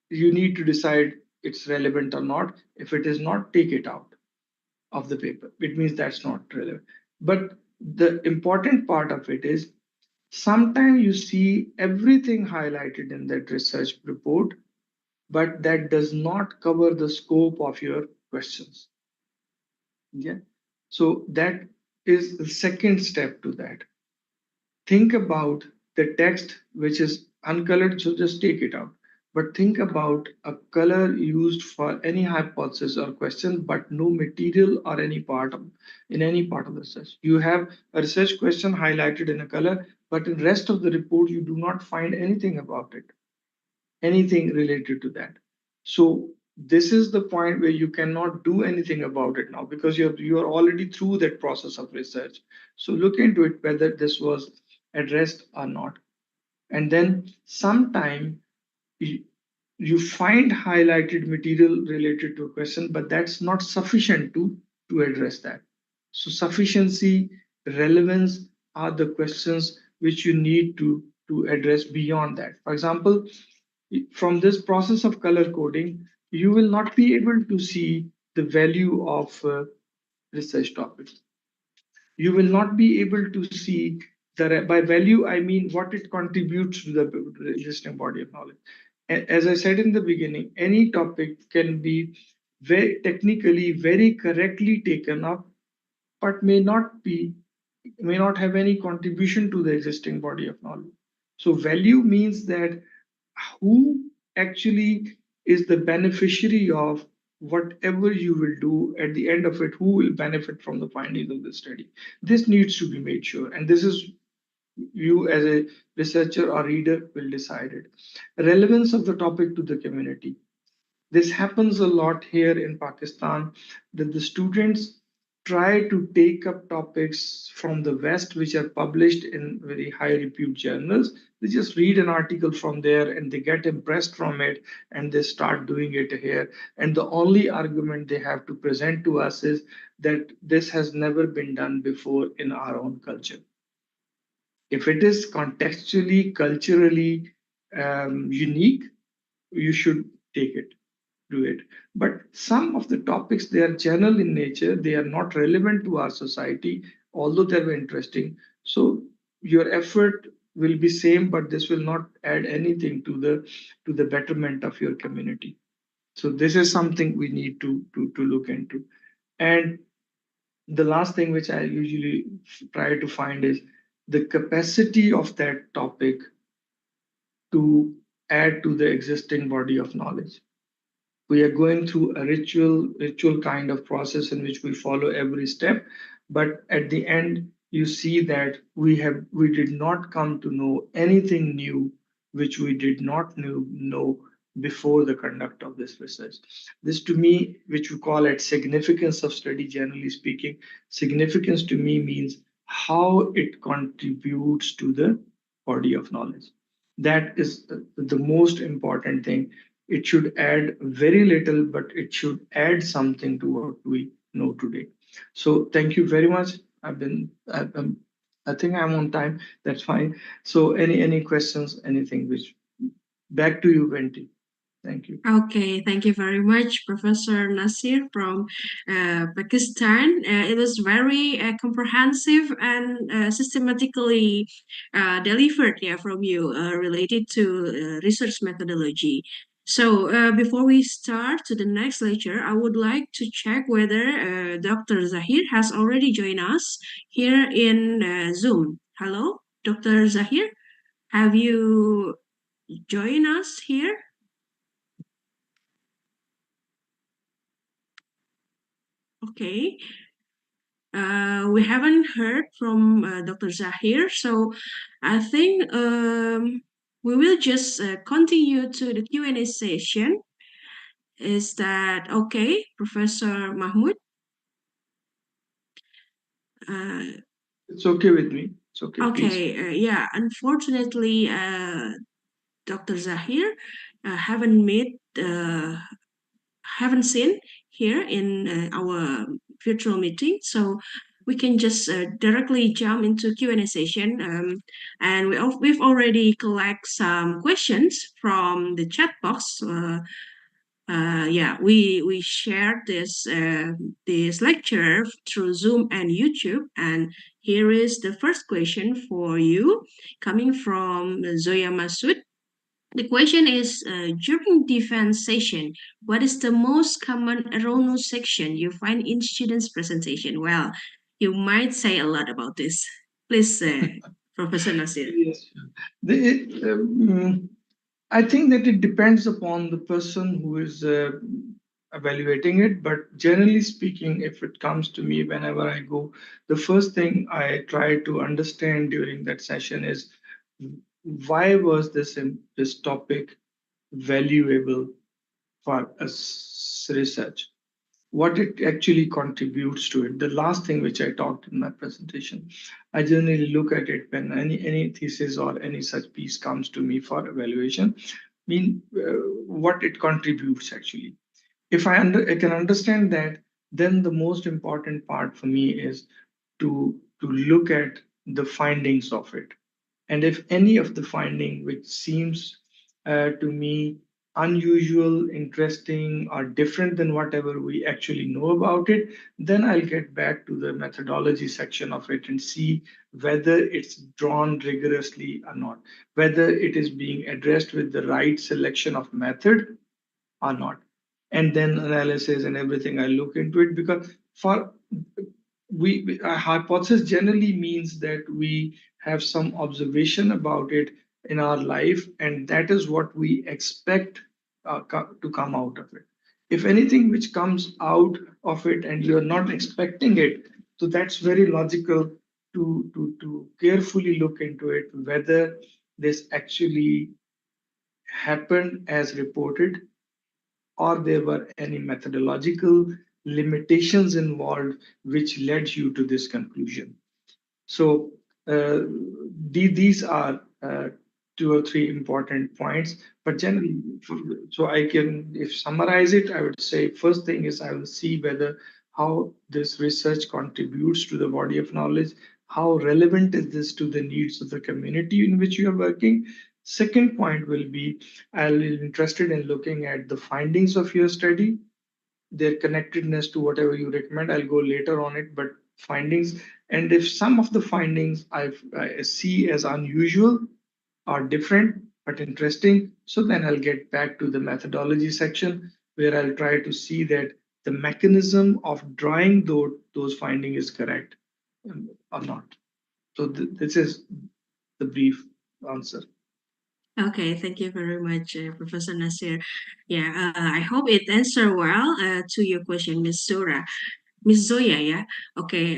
[SPEAKER 8] you need to decide it's relevant or not. If it is not, take it out of the paper. It means that's not relevant. But the important part of it is sometimes you see everything highlighted in that research report, but that does not cover the scope of your questions. Yeah. So that is the second step to that. Think about the text which is uncolored, so just take it out. But think about a color used for any hypothesis or question, but no material or any part of in any part of the research. You have a research question highlighted in a color, but in rest of the report you do not find anything about it, anything related to that. So this is the point where you cannot do anything about it now because you're already through that process of research. So look into it whether this was addressed or not. And then sometime you, you find highlighted material related to a question, but that's not sufficient to address that. So sufficiency, relevance are the questions which you need to address beyond that. For example, from this process of color coding, you will not be able to see the value of research topics. You will not be able to see that by value, I mean what it contributes to the existing body of knowledge. As I said in the beginning, any topic can be very technically very correctly taken up, but may not have any contribution to the existing body of knowledge. So value means that who actually is the beneficiary of whatever you will do at the end of it, who will benefit from the findings of the study. This needs to be made sure, and this is you as a researcher or reader will decide it. Relevance of the topic to the community. This happens a lot here in Pakistan, that the students try to take up topics from the West, which are published in very high repute journals. They just read an article from there and they get impressed from it and they start doing it here. And the only argument they have to present to us is that this has never been done before in our own culture. If it is contextually, culturally unique, you should take it, do it. But some of the topics, they are general in nature, they are not relevant to our society, although they're very interesting. So your effort will be same, but this will not add anything to the betterment of your community. So this is something we need to look into. And the last thing which I usually try to find is the capacity of that topic to add to the existing body of knowledge. We are going through a ritual kind of process in which we follow every step, but at the end you see that we did not come to know anything new which we did not know before the conduct of this research. This to me, which we call it significance of study, generally speaking, significance to me means how it contributes to the body of knowledge. That is the most important thing. It should add very little, but it should add something to what we know today. So thank you very much. I think I'm on time. That's fine. So any questions, anything which back to you, Venti. Thank you.
[SPEAKER 7] Okay, thank you very much, Professor Nasir from Pakistan. It was very comprehensive and systematically delivered, yeah, from you related to research methodology. So before we start to the next lecture, I would like to check whether Dr. Zaheer has already joined us here in Zoom. Hello, Dr. Zaheer, have you joined us here? Okay. We haven't heard from Dr. Zaheer, so I think we will just continue to the Q&A session. Is that okay, Professor Mahmood?
[SPEAKER 8] It's okay with me. It's okay.
[SPEAKER 7] Okay, yeah, unfortunately, Dr. Zaheer haven't seen here in our virtual meeting, so we can just directly jump into Q&A session. And we've already collect some questions from the chat box. Yeah, we shared this lecture through Zoom and YouTube, and here is the first question for you, coming from Zoya Masud. The question is, during defense session, what is the most common erroneous section you find in students' presentation? Well, you might say a lot about this. Please, Professor Nasir.
[SPEAKER 8] Yes. I think that it depends upon the person who is evaluating it, but generally speaking, if it comes to me whenever I go, the first thing I try to understand during that session is why was this topic valuable for us research? What it actually contributes to it. The last thing which I talked in my presentation, I generally look at it when any thesis or any such piece comes to me for evaluation, what it contributes actually. If I can understand that, then the most important part for me is to look at the findings of it. And if any of the finding which seems to me unusual, interesting, or different than whatever we actually know about it, then I'll get back to the methodology section of it and see whether it's drawn rigorously or not, whether it is being addressed with the right selection of method or not. And then analysis and everything, I look into it because for a hypothesis generally means that we have some observation about it in our life, and that is what we expect to come out of it. If anything which comes out of it and you're not expecting it, so that's very logical to carefully look into it whether this actually happened as reported or there were any methodological limitations involved which led you to this conclusion. So these are two or three important points, but generally, so I can, if summarize it, I would say first thing is I will see whether how this research contributes to the body of knowledge, how relevant is this to the needs of the community in which you are working. Second point will be I'll be interested in looking at the findings of your study, their connectedness to whatever you recommend. I'll go later on it, but findings. And if some of the findings I see as unusual or different but interesting, so then I'll get back to the methodology section where I'll try to see that the mechanism of drawing those findings is correct or not. So this is the brief answer.
[SPEAKER 7] Okay, thank you very much, Professor Nasir. Yeah, I hope it answered well to your question, Ms. Sura. Miss Zoya, yeah. Okay.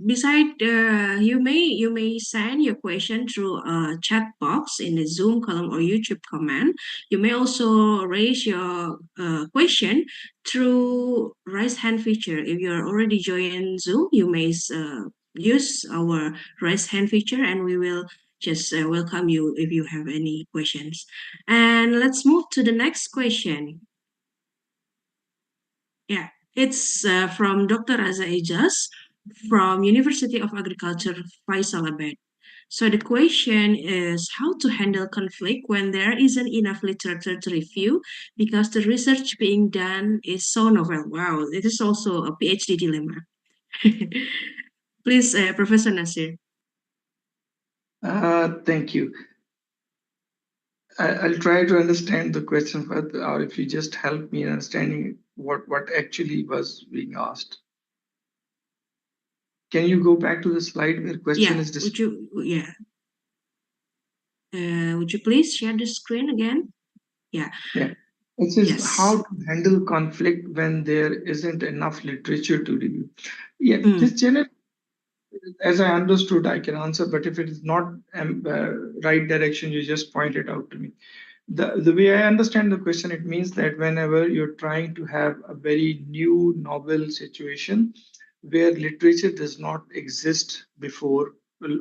[SPEAKER 7] Beside, you may send your question through a chat box in the Zoom column or YouTube comment. You may also raise your question through raise hand feature. If you are already joined Zoom, you may use our raise hand feature, and we will just welcome you if you have any questions. And let's move to the next question. Yeah, it's from Dr. Raza Ejaz from University of Agriculture, Faisalabad. So the question is how to handle conflict when there isn't enough literature to review because the research being done is so novel. Wow, it is also a PhD dilemma. Please, Professor Nasir.
[SPEAKER 8] Thank you. I'll try to understand the question further, or if you just help me in understanding what actually was being asked. Can you go back to the slide where question is
[SPEAKER 7] would you please share the screen again? Yeah.
[SPEAKER 8] It says
[SPEAKER 7] Yes.
[SPEAKER 8] how to handle conflict when there isn't enough literature to review. This general, as I understood, I can answer, but if it is not right direction, you just point it out to me. The way I understand the question, it means that whenever you're trying to have a very new novel situation where literature does not exist before,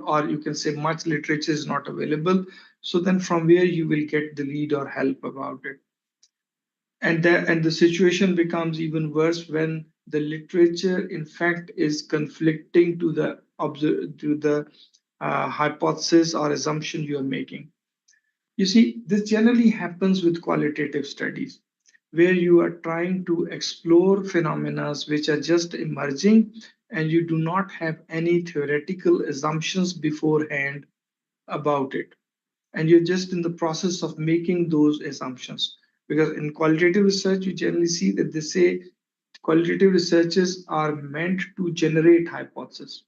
[SPEAKER 8] or you can say much literature is not available, so then from where you will get the lead or help about it. And the situation becomes even worse when the literature in fact is conflicting to the hypothesis or assumption you are making. You see, this generally happens with qualitative studies where you are trying to explore phenomena which are just emerging and you do not have any theoretical assumptions beforehand about it. and you're just in the process of making those assumptions. Because in qualitative research, you generally see that they say qualitative researches are meant to generate hypotheses.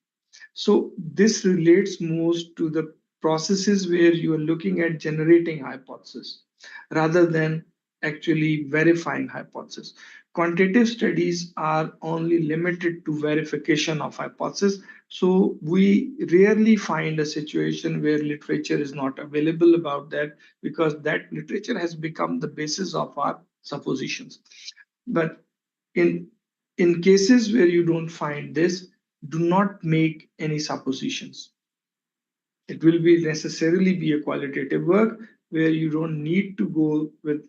[SPEAKER 8] So this relates most to the processes where you are looking at generating hypotheses rather than actually verifying hypotheses. Quantitative studies are only limited to verification of hypotheses. So we rarely find a situation where literature is not available about that, because that literature has become the basis of our suppositions. But in in cases where you don't find this, do not make any suppositions. It will be necessarily be a qualitative work where you don't need to go with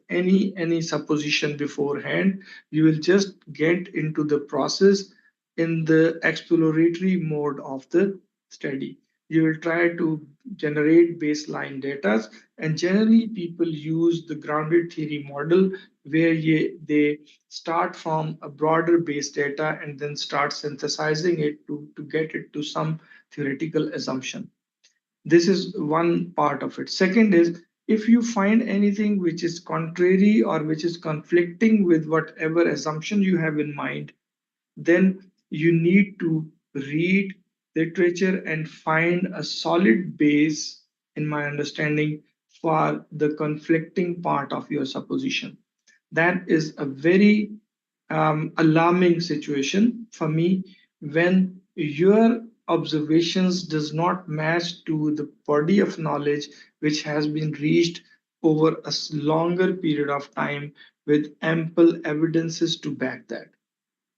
[SPEAKER 8] any supposition beforehand. You will just get into the process in the exploratory mode of the study. You will try to generate baseline data, and generally people use the grounded theory model where they start from a broader base data and then start synthesizing it to get it to some theoretical assumption. This is one part of it. Second is, if you find anything which is contrary or which is conflicting with whatever assumption you have in mind, then you need to read literature and find a solid base, in my understanding, for the conflicting part of your supposition. That is a very alarming situation for me when your observations does not match to the body of knowledge which has been reached over a longer period of time with ample evidences to back that.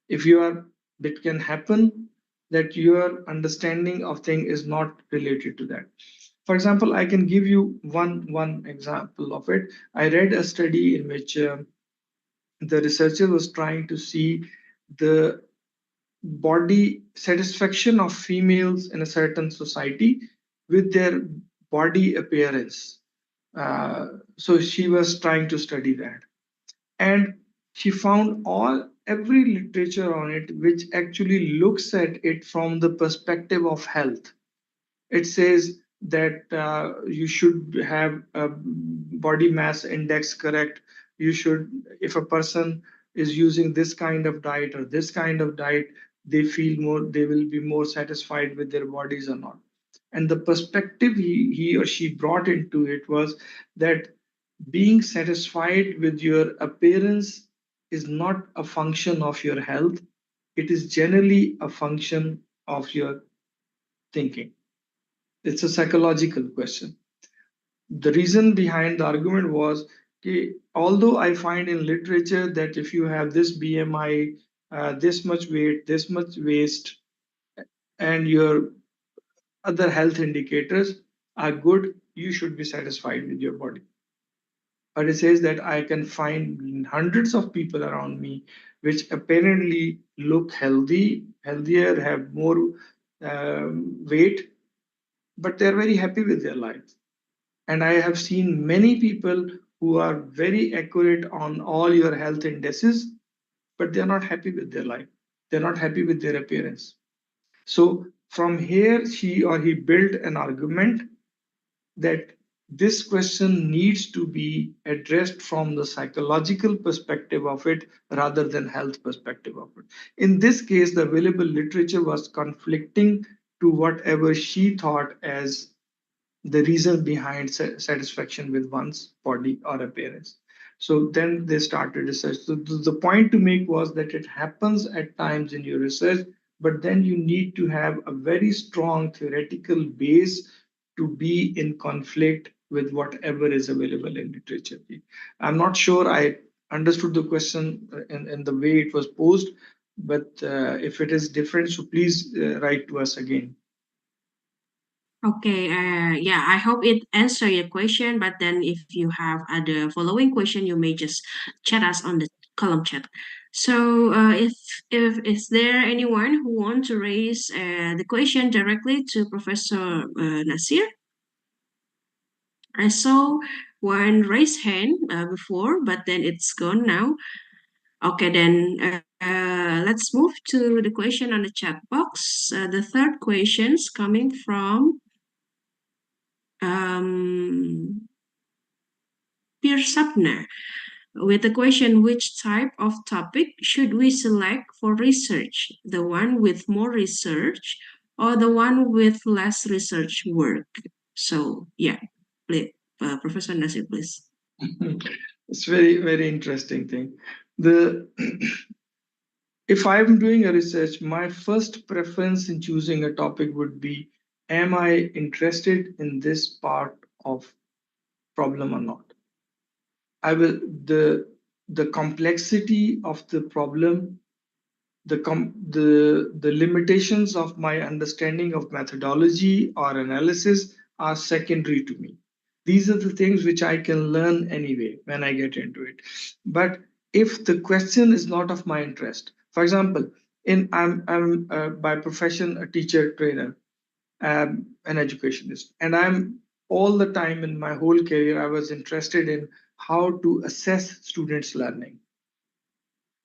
[SPEAKER 8] If you are, it can happen that your understanding of thing is not related to that. For example, I can give you one example of it. I read a study in which the researcher was trying to see the body satisfaction of females in a certain society with their body appearance. So she was trying to study that, and she found every literature on it which actually looks at it from the perspective of health. It says that you should have a body mass index correct. You should, if a person is using this kind of diet or this kind of diet, they feel more, they will be more satisfied with their bodies or not. And the perspective he or she brought into it was that being satisfied with your appearance is not a function of your health. It is generally a function of your thinking. It's a psychological question. The reason behind the argument was, okay, although I find in literature that if you have this BMI, this much weight, this much waist, and your other health indicators are good, you should be satisfied with your body. But it says that I can find hundreds of people around me which apparently look healthy, healthier, have more weight, but they're very happy with their lives. And I have seen many people who are very accurate on all your health indices, but they're not happy with their life. They're not happy with their appearance. So from here, she or he built an argument that this question needs to be addressed from the psychological perspective of it rather than health perspective of it. In this case, the available literature was conflicting to whatever she thought as the reason behind satisfaction with one's body or appearance. So then they started research. So the point to make was that it happens at times in your research, but then you need to have a very strong theoretical base to be in conflict with whatever is available in literature. I'm not sure I understood the question in the way it was posed, but if it is different, so please write to us again.
[SPEAKER 7] Okay, yeah, I hope it answer your question, but then if you have other following question, you may just chat us on the column chat. So, if is there anyone who want to raise the question directly to Professor Nasir? I saw one raised hand before, but then it's gone now. Okay, then let's move to the question on the chat box. The third question is coming from Pierre Sapner with the question, which type of topic should we select for research? The one with more research or the one with less research work? So, yeah, please, Professor Nasir, please.
[SPEAKER 8] It's very interesting thing. The if I'm doing a research, my first preference in choosing a topic would be, am I interested in this part of problem or not? I will the complexity of the problem, the limitations of my understanding of methodology or analysis are secondary to me. These are the things which I can learn anyway when I get into it. But if the question is not of my interest, for example, I'm by profession a teacher trainer, an educationist, and I'm all the time in my whole career I was interested in how to assess students' learning.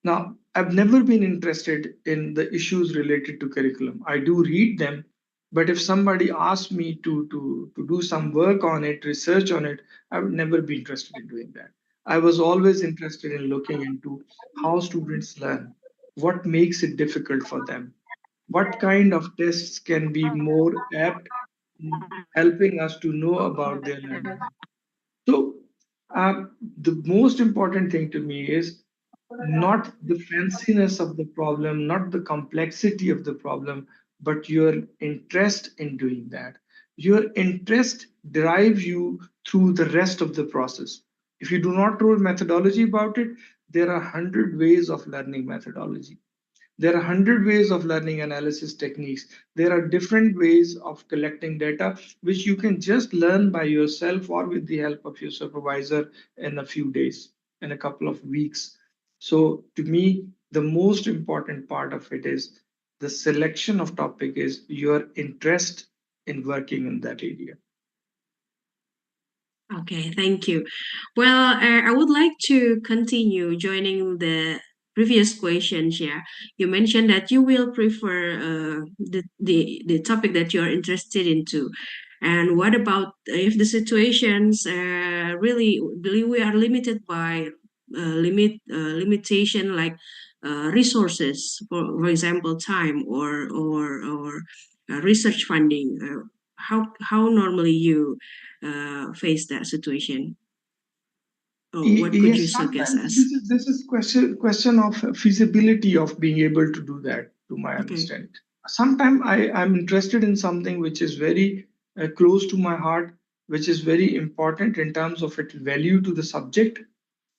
[SPEAKER 8] Now, I've never been interested in the issues related to curriculum. I do read them, but if somebody asks me to do some work on it, research on it, I would never be interested in doing that. I was always interested in looking into how students learn, what makes it difficult for them, what kind of tests can be more apt in helping us to know about their learning. So, the most important thing to me is not the fanciness of the problem, not the complexity of the problem, but your interest in doing that. Your interest drives you through the rest of the process. If you do not know methodology about it, there are 100 ways of learning methodology. There are 100 ways of learning analysis techniques. There are different ways of collecting data, which you can just learn by yourself or with the help of your supervisor in a few days, in a couple of weeks. So to me, the most important part of it is the selection of topic is your interest in working in that area.
[SPEAKER 7] Okay, thank you. Well, I would like to continue joining the previous questions. Yeah, you mentioned that you will prefer the topic that you're interested into. And what about if the situations really we are limited by limitation like resources, for example, time or research funding? How normally you face that situation? Or what could you
[SPEAKER 8] Yes,
[SPEAKER 7] suggest
[SPEAKER 8] sometimes
[SPEAKER 7] us?
[SPEAKER 8] this is question of feasibility of being able to do that, to my
[SPEAKER 7] Okay.
[SPEAKER 8] understanding. Sometimes I'm interested in something which is very close to my heart, which is very important in terms of its value to the subject,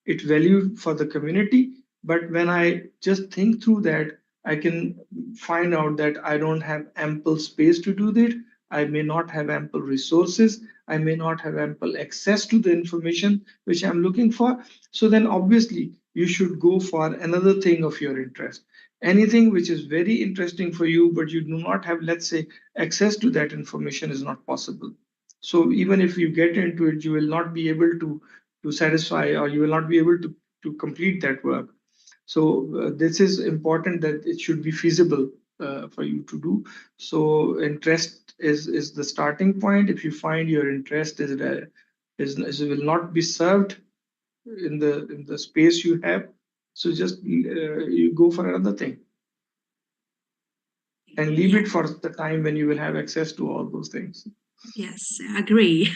[SPEAKER 8] its value for the community. But when I just think through that, I can find out that I don't have ample space to do that. I may not have ample resources. I may not have ample access to the information which I'm looking for. So then obviously you should go for another thing of your interest. Anything which is very interesting for you, but you do not have, let's say, access to that information is not possible. So even if you get into it, you will not be able to satisfy, or you will not be able to complete that work. So this is important, that it should be feasible for you to do. So interest is the starting point. If you find your interest is will not be served in the space you have, so just you go for another thing and leave
[SPEAKER 7] Yeah.
[SPEAKER 8] it for the time when you will have access to all those things.
[SPEAKER 7] Yes. Agree.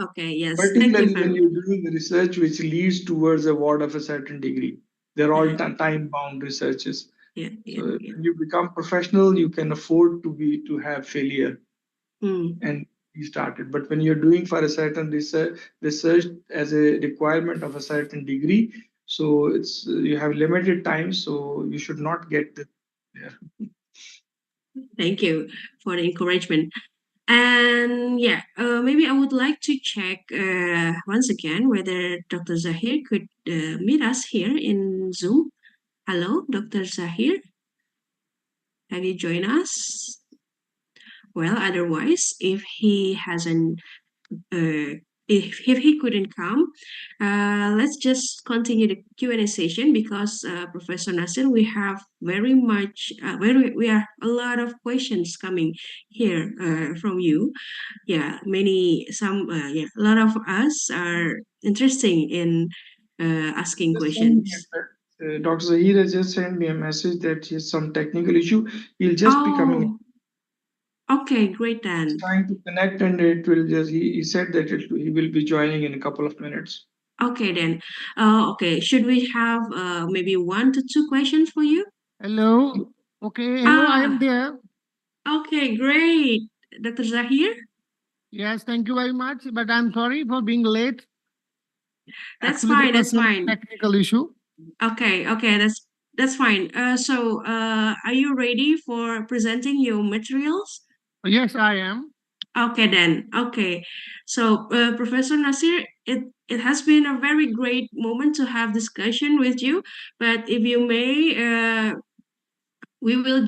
[SPEAKER 7] Okay. Yes. Thank you
[SPEAKER 8] Particularly
[SPEAKER 7] for.
[SPEAKER 8] when you're doing research which leads towards award of a certain degree. They're all time-bound researches.
[SPEAKER 7] Yeah.
[SPEAKER 8] So
[SPEAKER 7] Yeah. Yeah.
[SPEAKER 8] when you become professional, you can afford to have failure
[SPEAKER 7] Mm.
[SPEAKER 8] and be started. But when you're doing for a certain research as a requirement of a certain degree, so it's you have limited time, so you should not get the there.
[SPEAKER 7] Thank you for the encouragement. And yeah, maybe I would like to check once again whether Dr. Zaheer could meet us here in Zoom. Hello, Dr. Zaheer. Have you joined us? Well, otherwise, if he hasn't uh, if he couldn't come, let's just continue the Q&A session because Professor Nasir, we have very much, we are a lot of questions coming here from you. Yeah, a lot of us are interested in asking
[SPEAKER 8] Just send me
[SPEAKER 7] questions.
[SPEAKER 8] Dr. Zaheer has just sent me a message that he has some technical issue. He'll just be coming.
[SPEAKER 7] Okay, great then.
[SPEAKER 8] Trying to connect, and it will just. He said that he will be joining in a couple of minutes.
[SPEAKER 7] Okay then. Okay, should we have maybe 1 to 2 questions for you?
[SPEAKER 9] Hello. Okay. Hello, I am there.
[SPEAKER 7] Okay, great. Dr. Zaheer?
[SPEAKER 9] Yes, thank you very much. But I'm sorry for being late.
[SPEAKER 7] That's
[SPEAKER 9] Actually,
[SPEAKER 7] fine.
[SPEAKER 9] there was
[SPEAKER 7] That's
[SPEAKER 9] some
[SPEAKER 7] fine.
[SPEAKER 9] technical issue.
[SPEAKER 7] Okay, that's fine. So, are you ready for presenting your materials?
[SPEAKER 9] Yes, I am.
[SPEAKER 7] Okay then. Okay. So, Professor Nasir, it has been a very great moment to have discussion with you. But if you may, we will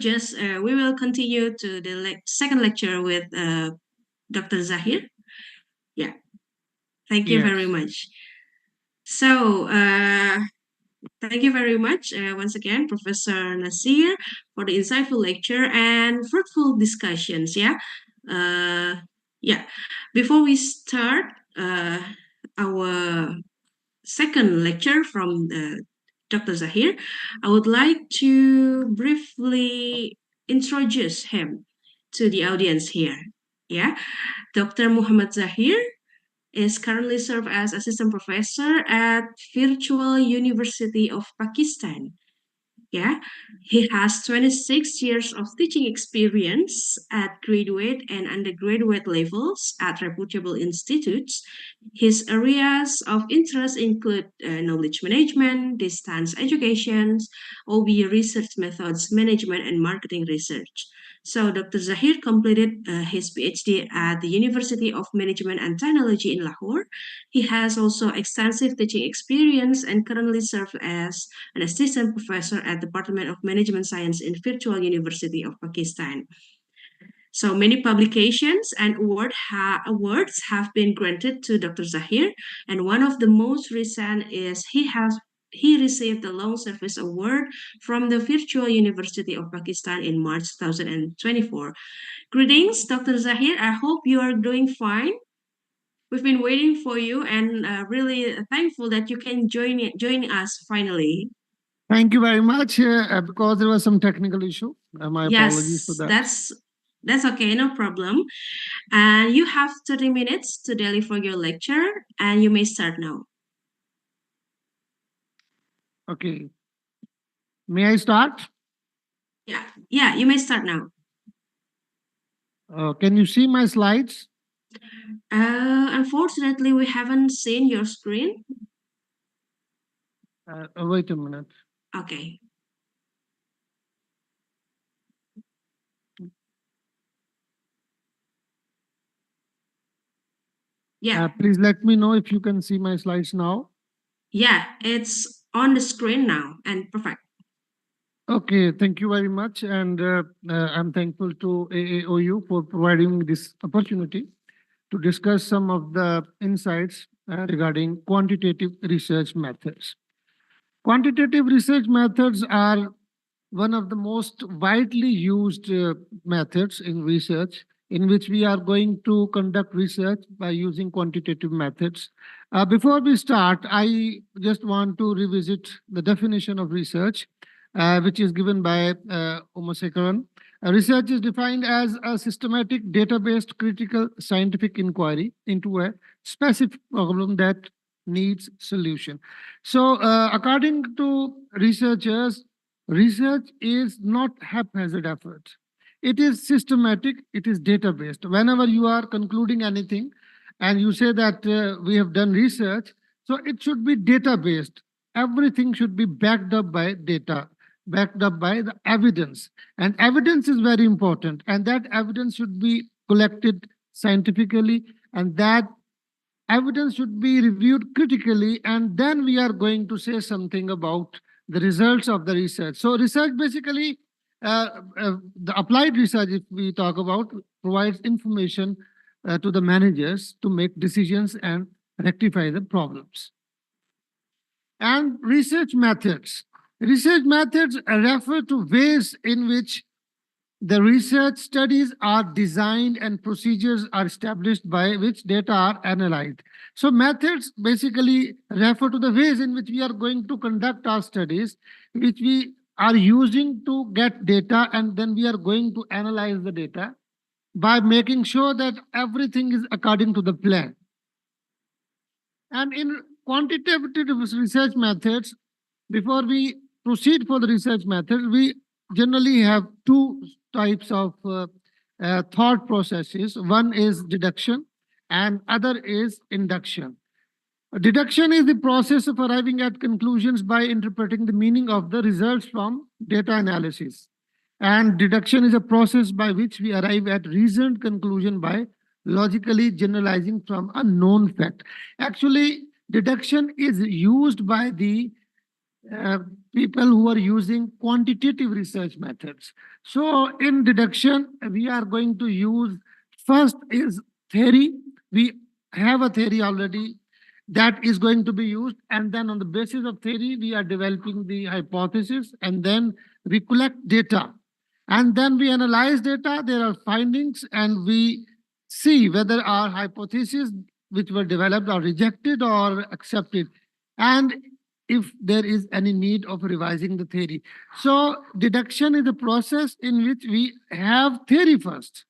[SPEAKER 7] continue to the second lecture with Dr. Zaheer. Yeah. Thank you very
[SPEAKER 9] Yes.
[SPEAKER 7] much. So, thank you very much once again, Professor Nasir, for the insightful lecture and fruitful discussions. Yeah. Yeah. Before we start our second lecture from Dr. Zaheer, I would like to briefly introduce him to the audience here. Yeah. Dr. Muhammad Zaheer is currently served as assistant professor at Virtual University of Pakistan. Yeah, he has 26 years of teaching experience at graduate and undergraduate levels at reputable institutes. His areas of interest include knowledge management, distance education, OB research methods management, and marketing research. So Dr. Zaheer completed his PhD at the University of Management and Technology in Lahore. He has also extensive teaching experience and currently serves as an assistant professor at the Department of Management Science in Virtual University of Pakistan. So many publications and awards have been granted to Dr. Zaheer, and one of the most recent is he received the Long Service Award from the Virtual University of Pakistan in March 2024. Greetings, Dr. Zaheer. I hope you are doing fine. We've been waiting for you and really thankful that you can join us finally.
[SPEAKER 9] Thank you very much. Because there was some technical issue. My apologies for that.
[SPEAKER 7] That's okay, no problem. And you have 30 minutes to deliver your lecture, and you may start now.
[SPEAKER 9] Okay. May I start?
[SPEAKER 7] Yeah, you may start now.
[SPEAKER 9] Can you see my slides?
[SPEAKER 7] Unfortunately, we haven't seen your screen.
[SPEAKER 9] Wait a minute.
[SPEAKER 7] Okay. Yeah.
[SPEAKER 9] Please let me know if you can see my slides now.
[SPEAKER 7] Yeah, it's on the screen now and perfect.
[SPEAKER 9] Okay, thank you very much. And I'm thankful to AAOU for providing this opportunity to discuss some of the insights regarding quantitative research methods. Quantitative research methods are one of the most widely used methods in research, in which we are going to conduct research by using quantitative methods. Before we start, I just want to revisit the definition of research, which is given by Umasekaran. Research is defined as a systematic, data-based, critical scientific inquiry into a specific problem that needs solution. So, according to researchers, research is not haphazard effort. It is systematic, it is data-based. Whenever you are concluding anything and you say that we have done research, so it should be data-based. Everything should be backed up by data, backed up by the evidence. And evidence is very important. And that evidence should be collected scientifically, and that evidence should be reviewed critically, and then we are going to say something about the results of the research. So research basically, the applied research, if we talk about, provides information to the managers to make decisions and rectify the problems. And research methods. Research methods refer to ways in which the research studies are designed and procedures are established by which data are analyzed. So methods basically refer to the ways in which we are going to conduct our studies, which we are using to get data, and then we are going to analyze the data by making sure that everything is according to the plan. And in quantitative research methods, before we proceed for the research method, we generally have two types of thought processes. One is deduction and other is induction. Deduction is the process of arriving at conclusions by interpreting the meaning of the results from data analysis. And deduction is a process by which we arrive at reasoned conclusion by logically generalizing from a known fact. Actually, deduction is used by the people who are using quantitative research methods. So in deduction, we are going to use, first is theory. We have a theory already that is going to be used, and then on the basis of theory, we are developing the hypothesis, and then we collect data. And then we analyze data, there are findings, and we see whether our hypotheses which were developed are rejected or accepted, and if there is any need of revising the theory. So deduction is a process in which we have theory first.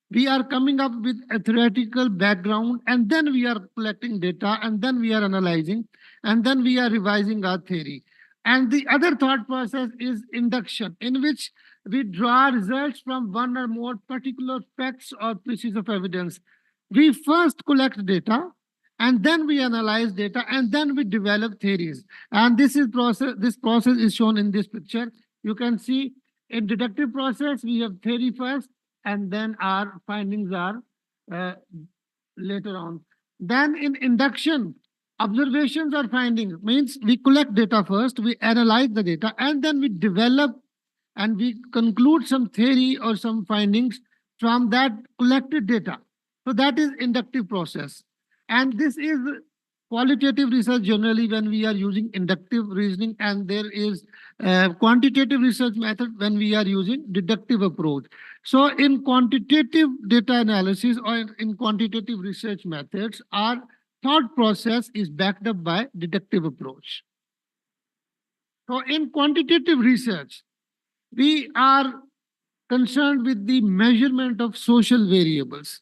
[SPEAKER 9] We are coming up with a theoretical background, and then we are collecting data, and then we are analyzing, and then we are revising our theory. And the other thought process is induction, in which we draw results from one or more particular facts or pieces of evidence. We first collect data, and then we analyze data, and then we develop theories. And this process is shown in this picture. You can see in deductive process, we have theory first, and then our findings are later on. Then in induction, observations or findings means we collect data first, we analyze the data, and then we develop and we conclude some theory or some findings from that collected data. So that is inductive process. And this is qualitative research generally when we are using inductive reasoning, and there is quantitative research method when we are using deductive approach. So in quantitative data analysis or in quantitative research methods, our thought process is backed up by deductive approach. So in quantitative research, we are concerned with the measurement of social variables.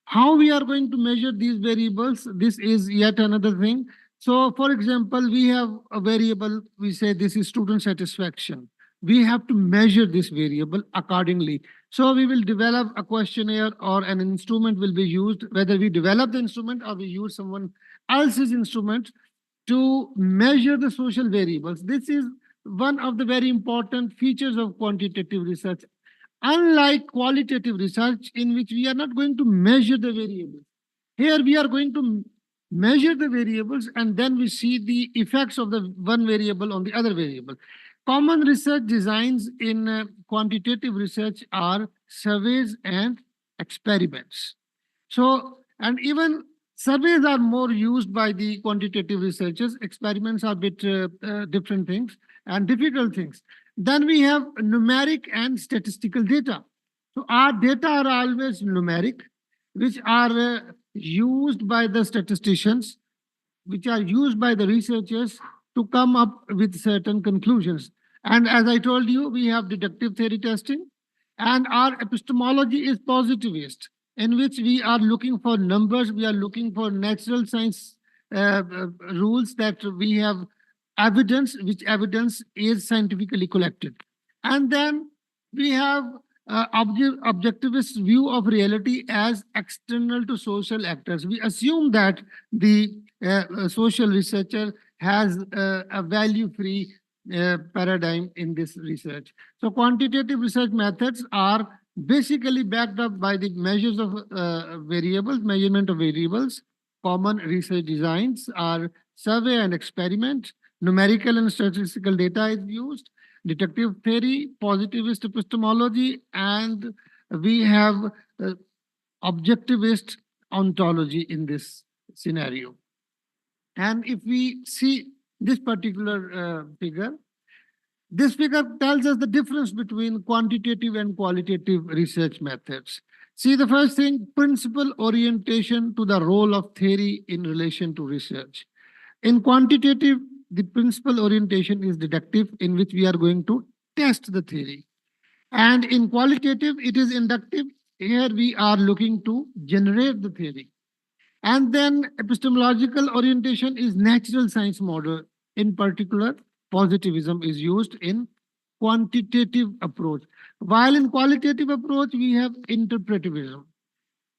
[SPEAKER 9] How we are going to measure these variables, this is yet another thing. So for example, we have a variable, we say this is student satisfaction. We have to measure this variable accordingly. So we will develop a questionnaire or an instrument will be used, whether we develop the instrument or we use someone else's instrument to measure the social variables. This is one of the very important features of quantitative research. Unlike qualitative research, in which we are not going to measure the variables. Here we are going to measure the variables, and then we see the effects of the one variable on the other variable. Common research designs in quantitative research are surveys and experiments. So, and even surveys are more used by the quantitative researchers. Experiments are a bit different things and difficult things. Then we have numeric and statistical data. So our data are always numeric, which are used by the statisticians, which are used by the researchers to come up with certain conclusions. And as I told you, we have deductive theory testing, and our epistemology is positivist, in which we are looking for numbers, we are looking for natural science rules, that we have evidence, which evidence is scientifically collected. And then we have objectivist view of reality as external to social actors. We assume that the social researcher has a value-free paradigm in this research. So quantitative research methods are basically backed up by the measures of variables, measurement of variables. Common research designs are survey and experiment. Numerical and statistical data is used, deductive theory, positivist epistemology, and we have objectivist ontology in this scenario. And if we see this particular figure, this figure tells us the difference between quantitative and qualitative research methods. See, the first thing, principal orientation to the role of theory in relation to research. In quantitative, the principal orientation is deductive, in which we are going to test the theory. And in qualitative, it is inductive. Here we are looking to generate the theory. And then epistemological orientation is natural science model. In particular, positivism is used in quantitative approach. While in qualitative approach, we have interpretivism.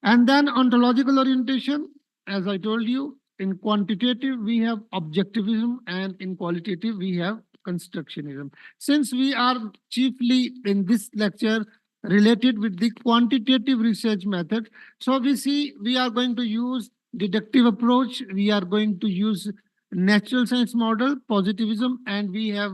[SPEAKER 9] And then ontological orientation, as I told you, in quantitative, we have objectivism, and in qualitative, we have constructionism. Since we are chiefly in this lecture related with the quantitative research method, so we see we are going to use deductive approach, we are going to use natural science model, positivism, and we have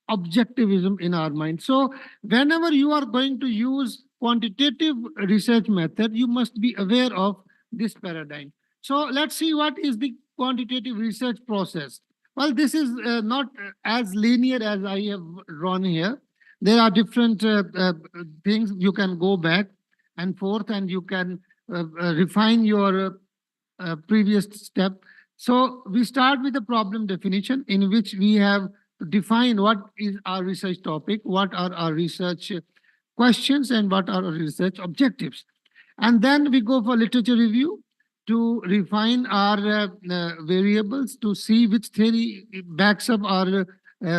[SPEAKER 9] objectivism in our mind. So whenever you are going to use quantitative research method, you must be aware of this paradigm. So let's see what is the quantitative research process. Well, this is not as linear as I have drawn here. There are different things. You can go back and forth, and you can refine your previous step. So we start with the problem definition, in which we have to define what is our research topic, what are our research questions, and what are our research objectives. And then we go for literature review to refine our variables, to see which theory backs up our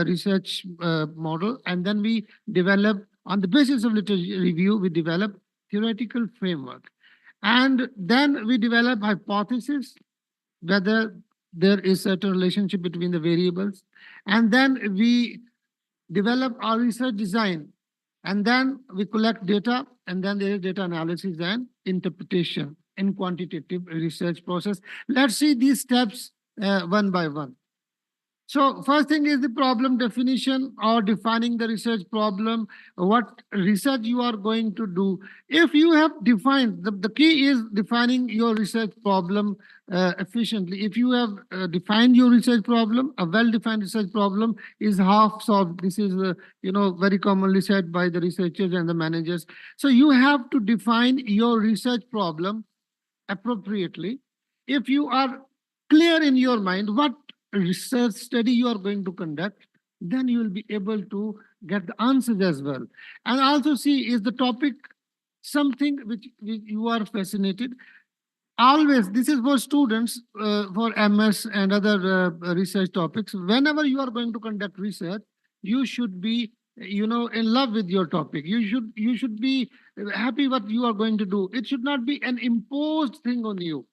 [SPEAKER 9] research model. And then we develop, on the basis of literature review, we develop theoretical framework. And then we develop hypothesis, whether there is certain relationship between the variables. And then we develop our research design. And then we collect data, and then there is data analysis and interpretation in quantitative research process. Let's see these steps one by one. So first thing is the problem definition, or defining the research problem, what research you are going to do. If you have defined, the key is defining your research problem efficiently. If you have defined your research problem, a well-defined research problem is half solved. This is very commonly said by the researchers and the managers. So you have to define your research problem appropriately. If you are clear in your mind what research study you are going to conduct, then you will be able to get the answers as well. And also see, is the topic something which you are fascinated? Always, this is for students, for MS and other research topics. Whenever you are going to conduct research, you should be in love with your topic. You should be happy what you are going to do. It should not be an imposed thing on you.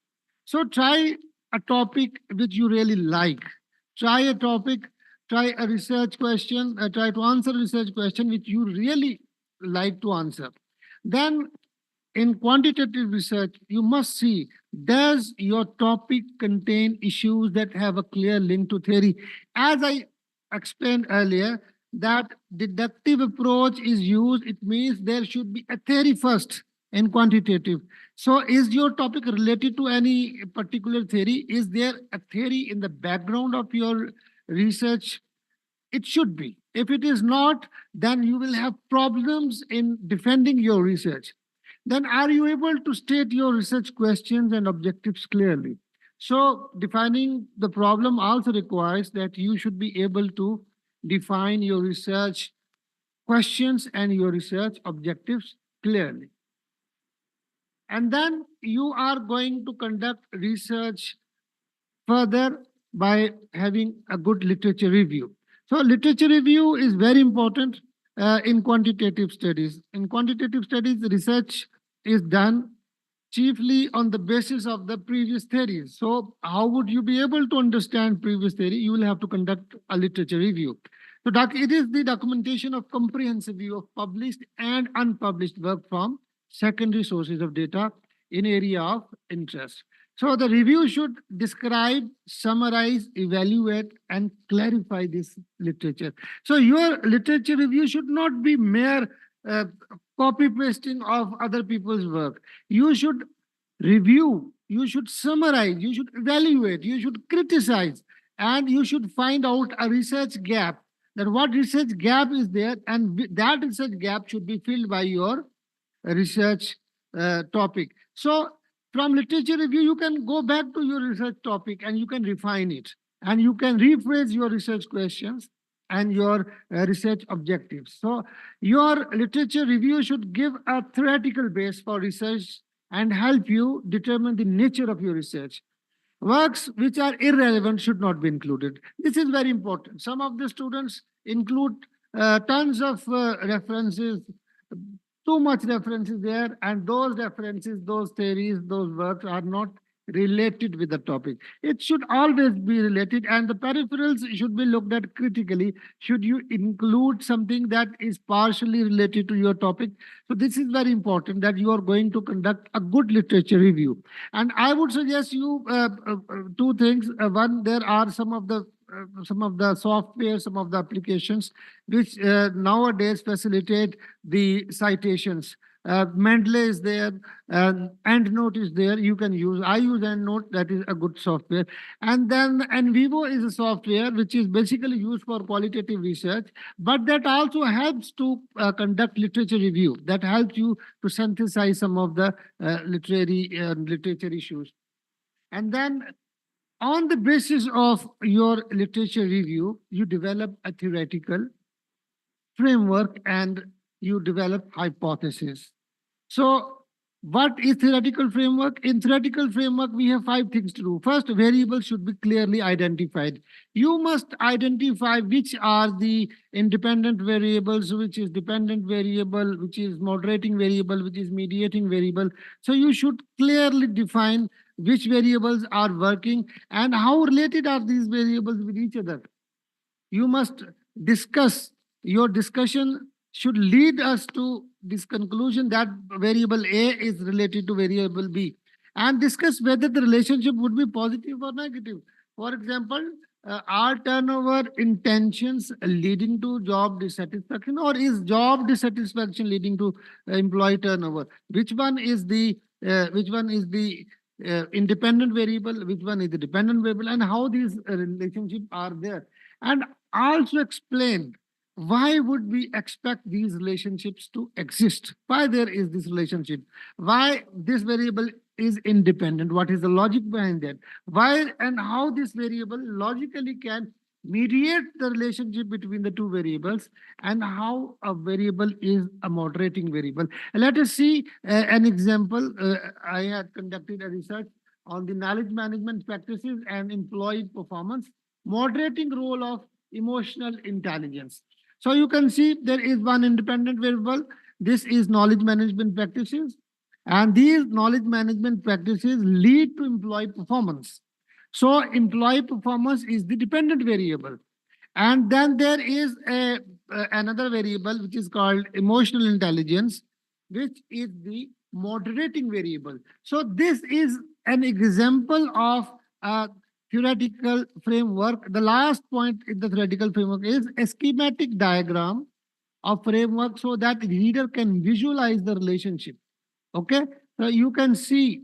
[SPEAKER 9] So try a topic which you really like. Try a topic, try a research question, try to answer a research question which you really like to answer. Then in quantitative research, you must see, does your topic contain issues that have a clear link to theory? As I explained earlier, that deductive approach is used, it means there should be a theory first in quantitative. So is your topic related to any particular theory? Is there a theory in the background of your research? It should be. If it is not, then you will have problems in defending your research. Then are you able to state your research questions and objectives clearly? So defining the problem also requires that you should be able to define your research questions and your research objectives clearly. And then you are going to conduct research further by having a good literature review. So literature review is very important in quantitative studies. In quantitative studies, research is done chiefly on the basis of the previous theories. So how would you be able to understand previous theory? You will have to conduct a literature review. So it is the documentation of comprehensive view of published and unpublished work from secondary sources of data in area of interest. So the review should describe, summarize, evaluate, and clarify this literature. So your literature review should not be mere copy pasting of other people's work. You should review, you should summarize, you should evaluate, you should criticize, and you should find out a research gap, that what research gap is there, and that research gap should be filled by your research topic. So from literature review, you can go back to your research topic and you can refine it, and you can rephrase your research questions and your research objectives. So your literature review should give a theoretical base for research and help you determine the nature of your research. Works which are irrelevant should not be included. This is very important. Some of the students include tons of references, too much references there, and those references, those theories, those works are not related with the topic. It should always be related, and the peripherals should be looked at critically. Should you include something that is partially related to your topic? So this is very important, that you are going to conduct a good literature review. And I would suggest you two things. One, there are some of the software, some of the applications which nowadays facilitate the citations. Mendeley is there, and EndNote is there. You can use. I use EndNote. That is a good software. And then NVivo is a software which is basically used for qualitative research, but that also helps to conduct literature review. That helps you to synthesize some of the literature issues. And then on the basis of your literature review, you develop a theoretical framework and you develop hypotheses. So what is theoretical framework? In theoretical framework, we have 5 things to do. First, variables should be clearly identified. You must identify which are the independent variables, which is dependent variable, which is moderating variable, which is mediating variable. So you should clearly define which variables are working and how related are these variables with each other. You must discuss. Your discussion should lead us to this conclusion that variable A is related to variable B, and discuss whether the relationship would be positive or negative. For example, are turnover intentions leading to job dissatisfaction, or is job dissatisfaction leading to employee turnover? Which one is the independent variable, which one is the dependent variable, and how these relationships are there? And also explain why would we expect these relationships to exist? Why there is this relationship? Why this variable is independent? What is the logic behind that? Why and how this variable logically can mediate the relationship between the two variables, and how a variable is a moderating variable. Let us see an example. I had conducted a research on the knowledge management practices and employee performance, moderating role of emotional intelligence. So you can see there is one independent variable. This is knowledge management practices. And these knowledge management practices lead to employee performance. So employee performance is the dependent variable. And then there is another variable which is called emotional intelligence, which is the moderating variable. So this is an example of a theoretical framework. The last point in the theoretical framework is a schematic diagram of framework so that the reader can visualize the relationship. Okay, so you can see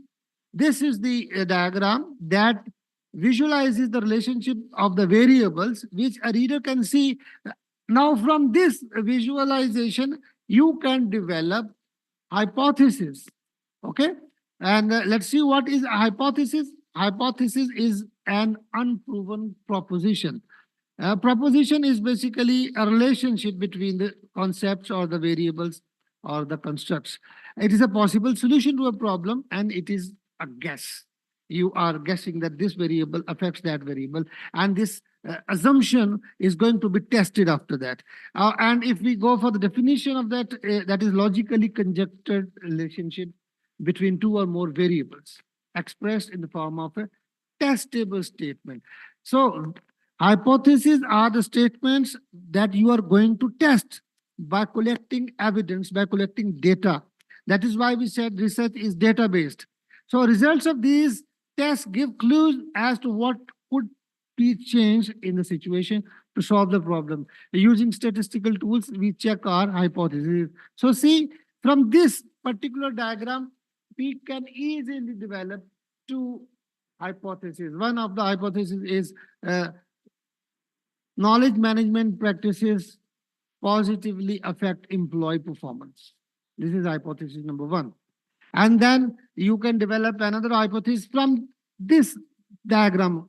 [SPEAKER 9] this is the diagram that visualizes the relationship of the variables, which a reader can see. Now from this visualization, you can develop hypothesis. Okay, and let's see what is a hypothesis. Hypothesis is an unproven proposition. A proposition is basically a relationship between the concepts or the variables or the constructs. It is a possible solution to a problem, and it is a guess. You are guessing that this variable affects that variable, and this assumption is going to be tested after that. And if we go for the definition of that, that is logically conjectured relationship between two or more variables expressed in the form of a testable statement. So hypotheses are the statements that you are going to test by collecting evidence, by collecting data. That is why we said research is data-based. So results of these tests give clues as to what could be changed in the situation to solve the problem. Using statistical tools, we check our hypotheses. So see, From this particular diagram, we can easily develop two hypotheses. One of the hypotheses is knowledge management practices positively affect employee performance. This is hypothesis number one. And then you can develop another hypothesis from this diagram.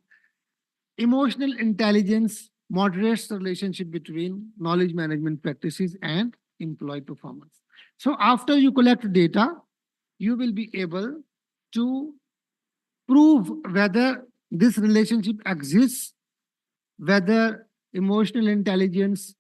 [SPEAKER 9] Emotional intelligence moderates the relationship between knowledge management practices and employee performance. So after you collect data, you will be able to prove whether this relationship exists, whether emotional intelligence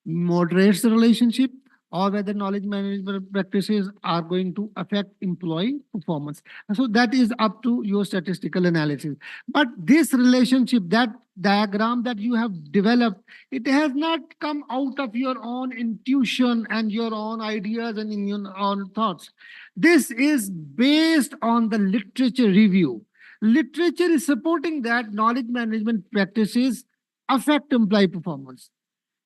[SPEAKER 9] moderates the relationship, or whether knowledge management practices are going to affect employee performance. So that is up to your statistical analysis. But this relationship, that diagram that you have developed, it has not come out of your own intuition and your own ideas and in your own thoughts. This is based on the literature review. Literature is supporting that knowledge management practices affect employee performance.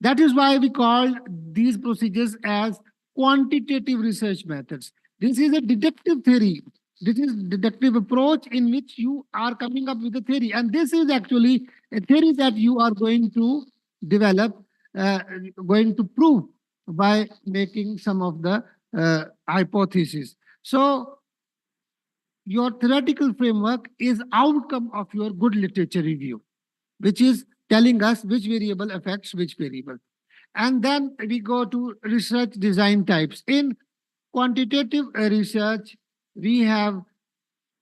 [SPEAKER 9] That is why we call these procedures as quantitative research methods. This is a deductive theory. This is deductive approach in which you are coming up with a theory. And this is actually a theory that you are going to develop, going to prove by making some of the hypotheses. So your theoretical framework is outcome of your good literature review, which is telling us which variable affects which variable. And then we go to research design types. In quantitative research, we have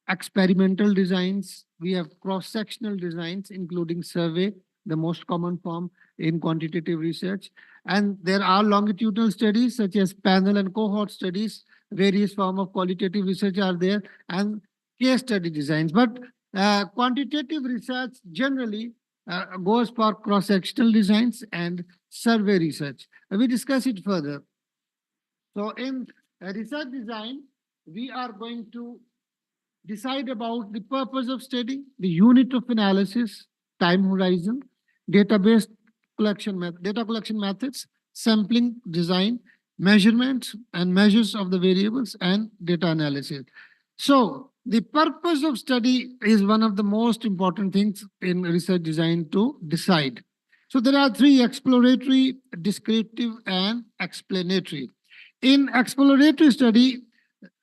[SPEAKER 9] experimental designs, we have cross-sectional designs, including survey, the most common form in quantitative research. And there are longitudinal studies such as panel and cohort studies. Various forms of qualitative research are there, and case study designs. But quantitative research generally goes for cross-sectional designs and survey research. We discuss it further. So in research design, we are going to decide about the purpose of study, the unit of analysis, time horizon, database data collection methods, sampling design, measurements and measures of the variables, and data analysis. So the purpose of study is one of the most important things in research design to decide. So there are three: exploratory, descriptive, and explanatory. In exploratory study,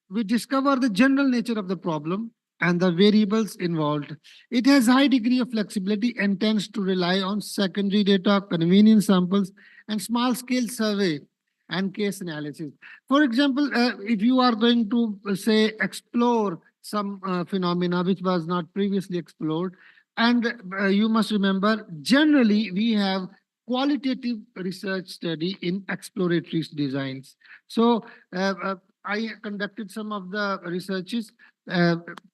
[SPEAKER 9] we discover the general nature of the problem and the variables involved. It has high degree of flexibility and tends to rely on secondary data, convenience samples, and small-scale survey and case analysis. For example, if you are going to say explore some phenomena which was not previously explored, and you must remember, generally we have qualitative research study in exploratory designs. So I conducted some of the researches.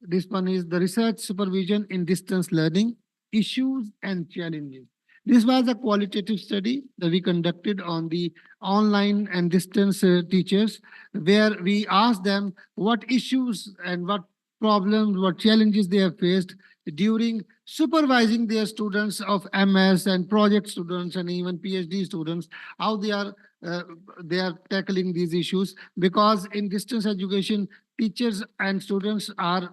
[SPEAKER 9] This one is the research supervision in distance learning, issues and challenges. This was a qualitative study that we conducted on the online and distance teachers, where we asked them what issues and what problems, what challenges they have faced during supervising their students of MS and project students and even PhD students, how they are tackling these issues. Because in distance education, teachers and students are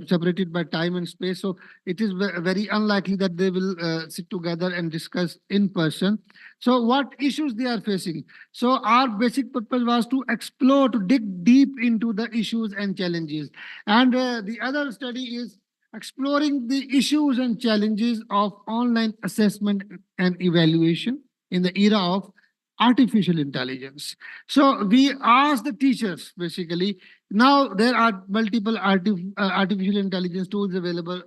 [SPEAKER 9] separated by time and space, so it is very unlikely that they will sit together and discuss in person. So what issues they are facing? So our basic purpose was to explore, to dig deep into the issues and challenges. And the other study is exploring the issues and challenges of online assessment and evaluation in the era of artificial intelligence. So we ask the teachers, basically, now there are multiple artificial intelligence tools available,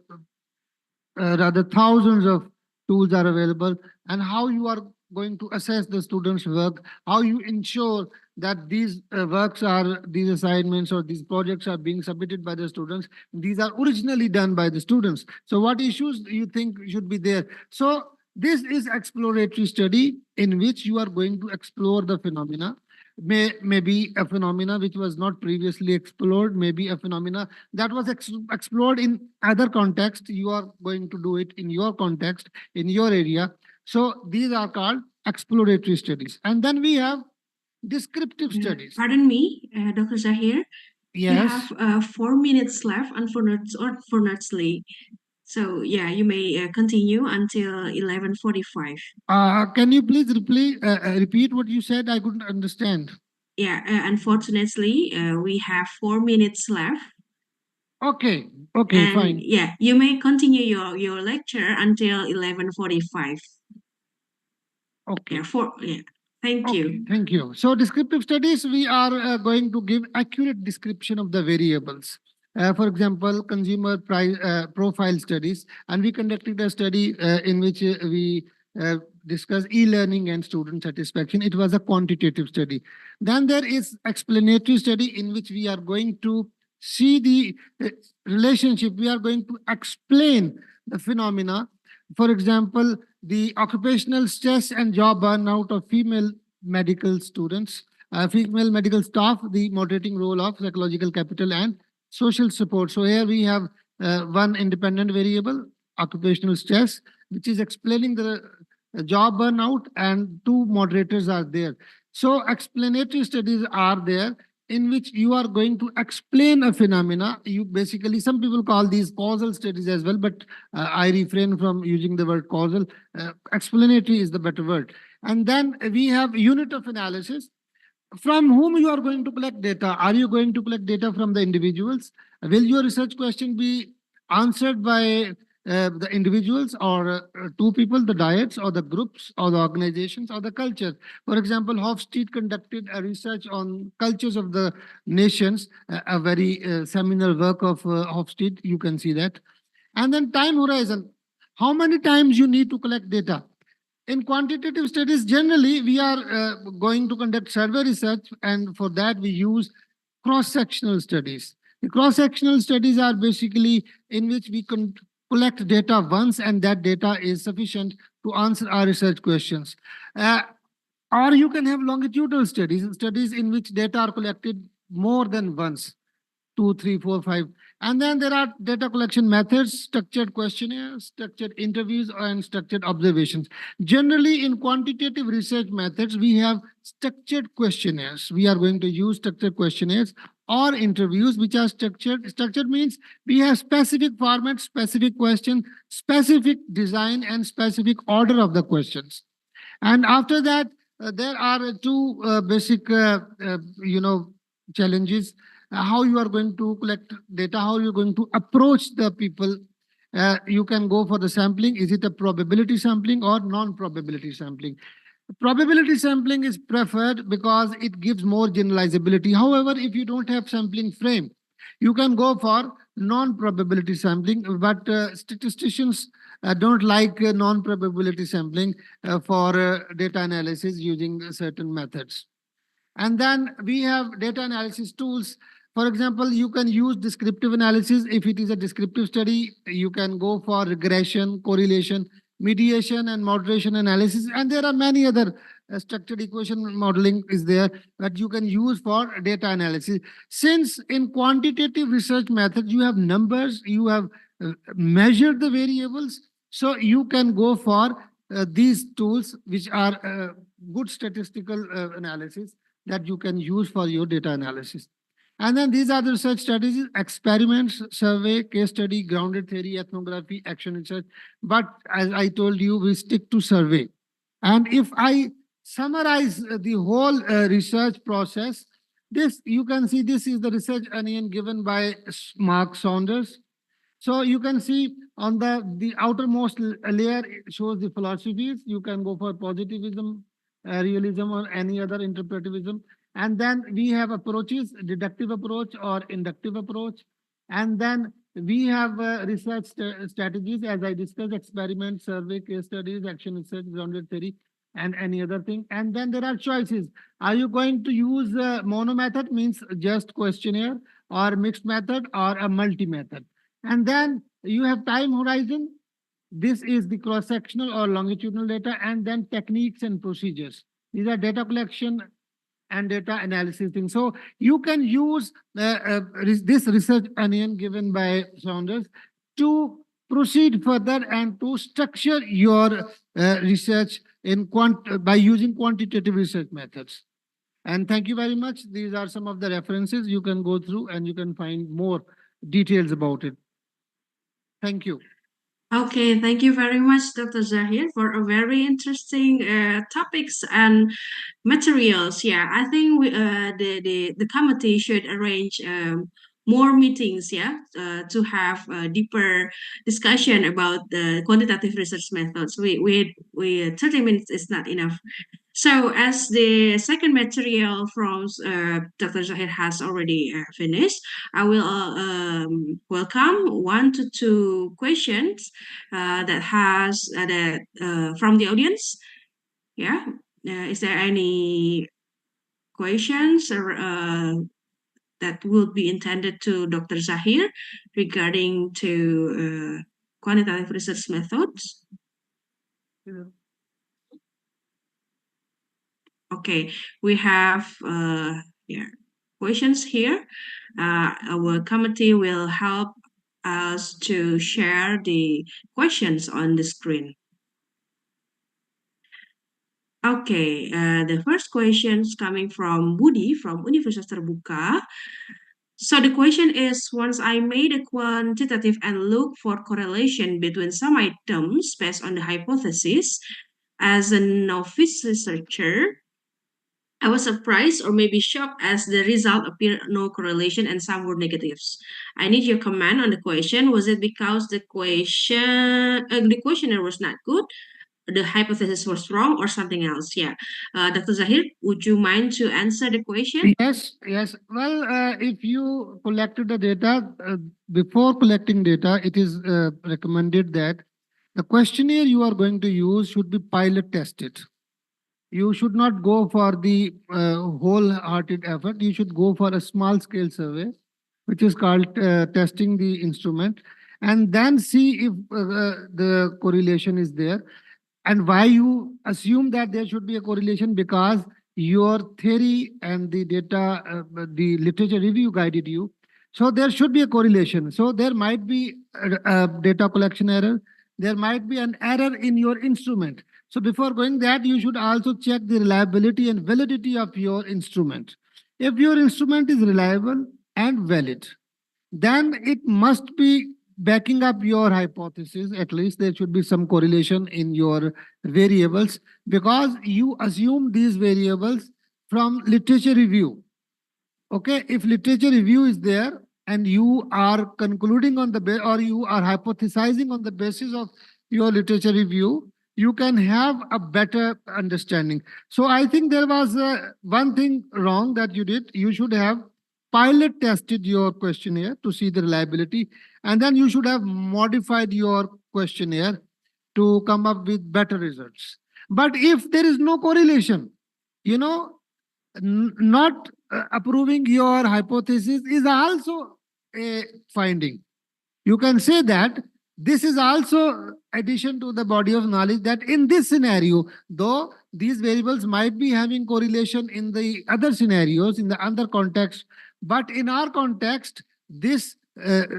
[SPEAKER 9] rather thousands of tools are available, and how you are going to assess the students' work, how you ensure that these these assignments or these projects are being submitted by the students. These are originally done by the students. So what issues do you think should be there? So this is exploratory study in which you are going to explore the phenomena. Maybe a phenomena which was not previously explored, maybe a phenomena that was explored in other context. You are going to do it in your context, in your area. So these are called exploratory studies. And then we have descriptive studies.
[SPEAKER 7] Pardon me, Dr. Zaheer. You
[SPEAKER 9] Yes.
[SPEAKER 7] have 4 minutes left, unfortunately. So yeah, you may continue until 11:45.
[SPEAKER 9] Can you please repeat what you said? I couldn't understand.
[SPEAKER 7] Yeah, unfortunately, we have 4 minutes left.
[SPEAKER 9] Okay, okay,
[SPEAKER 7] And
[SPEAKER 9] fine.
[SPEAKER 7] yeah, you may continue your lecture until 11:45.
[SPEAKER 9] Okay.
[SPEAKER 7] Yeah. Thank
[SPEAKER 9] Okay,
[SPEAKER 7] you.
[SPEAKER 9] thank you. So descriptive studies, we are going to give accurate description of the variables. For example, consumer price profile studies, and we conducted a study in which we discussed e-learning and student satisfaction. It was a quantitative study. Then there is explanatory study in which we are going to see the relationship. We are going to explain the phenomena. For example, the occupational stress and job burnout of female medical students, female medical staff, the moderating role of psychological capital and social support. So here we have one independent variable, occupational stress, which is explaining the job burnout, and two moderators are there. So explanatory studies are there in which you are going to explain a phenomena. You basically, some people call these causal studies as well, but I refrain from using the word causal. Explanatory is the better word. And then we have unit of analysis. From whom you are going to collect data? Are you going to collect data from the individuals? Will your research question be answered by the individuals, or two people, the diets or the groups or the organizations or the culture? For example, Hofstede conducted a research on cultures of the nations, a very seminal work of Hofstede, you can see that. And then time horizon. How many times you need to collect data? In quantitative studies, generally, we are going to conduct survey research, and for that, we use cross-sectional studies. The cross-sectional studies are basically in which we can collect data once, and that data is sufficient to answer our research questions. Or you can have longitudinal studies in which data are collected more than once. 2, 3, 4, 5. And then there are data collection methods, structured questionnaires, structured interviews, and structured observations. Generally, in quantitative research methods, we have structured questionnaires. We are going to use structured questionnaires or interviews, which are structured. Structured means we have specific format, specific question, specific design, and specific order of the questions. And after that, there are two basic, challenges. How you are going to collect data, how you're going to approach the people. You can go for the sampling. Is it a probability sampling or non-probability sampling? Probability sampling is preferred because it gives more generalizability. However, if you don't have sampling frame, you can go for non-probability sampling, but statisticians don't like non-probability sampling for data analysis using certain methods. And then we have data analysis tools. For example, you can use descriptive analysis. If it is a descriptive study, you can go for regression, correlation, mediation, and moderation analysis. And there are many other structured equation modeling is there that you can use for data analysis. Since in quantitative research methods, you have numbers, you have measured the variables, so you can go for these tools, which are good statistical analysis that you can use for your data analysis. And then these are the research strategies: experiments, survey, case study, grounded theory, ethnography, action research. But as I told you, we stick to survey. And if I summarize the whole research process, this, you can see, this is the research onion given by Mark Saunders. So you can see on the outermost layer, it shows the philosophies. You can go for positivism, realism, or any other interpretivism. And then we have approaches: deductive approach or inductive approach. And then we have research strategies, as I discussed: experiment, survey, case studies, action research, grounded theory, and any other thing. And then there are choices. Are you going to use mono method, means just questionnaire, or mixed method, or a multi method? And then you have time horizon. This is the cross-sectional or longitudinal data, and then techniques and procedures. These are data collection and data analysis things. So you can use this research onion given by Saunders to proceed further and to structure your research in by using quantitative research methods. And thank you very much. These are some of the references you can go through and you can find more details about it. Thank you.
[SPEAKER 7] Okay, thank you very much, Dr. Zaheer, for a very interesting topics and materials. Yeah, I think the committee should arrange more meetings, yeah, to have a deeper discussion about the quantitative research methods. We 30 minutes is not enough. So, as the second material from Dr. Zahir has already finished, I will welcome 1 to 2 questions that has that from the audience. Yeah, is there any questions or that will be intended to Dr. Zahir regarding to quantitative research methods? Okay, we have questions here. Our committee will help us to share the questions on the screen. Okay, the first question is coming from Budi from Universitas Terbuka. So the question is, once I made a quantitative and look for correlation between some items based on the hypothesis, as a novice researcher, I was surprised or maybe shocked as the result appeared no correlation and some were negatives. I need your comment on the question. Was it because the questionnaire was not good, the hypothesis was wrong, or something else? Yeah, Dr. Zahir, would you mind to answer the question?
[SPEAKER 9] Yes. Well, if you collected the data, before collecting data, it is recommended that the questionnaire you are going to use should be pilot tested. You should not go for the wholehearted effort. You should go for a small scale survey, which is called testing the instrument, and then see if the correlation is there. And why you assume that there should be a correlation? Because your theory and the data, the literature review guided you. So there should be a correlation. So there might be a data collection error. There might be an error in your instrument. So before going that, you should also check the reliability and validity of your instrument. If your instrument is reliable and valid, then it must be backing up your hypothesis. At least there should be some correlation in your variables, because you assume these variables from literature review. Okay, if literature review is there and you are concluding on the or you are hypothesizing on the basis of your literature review, you can have a better understanding. So I think there was one thing wrong that you did. You should have pilot tested your questionnaire to see the reliability, and then you should have modified your questionnaire to come up with better results. But if there is no correlation, not approving your hypothesis is also a finding. You can say that this is also addition to the body of knowledge that in this scenario, though these variables might be having correlation in the other scenarios, in the other context, but in our context, this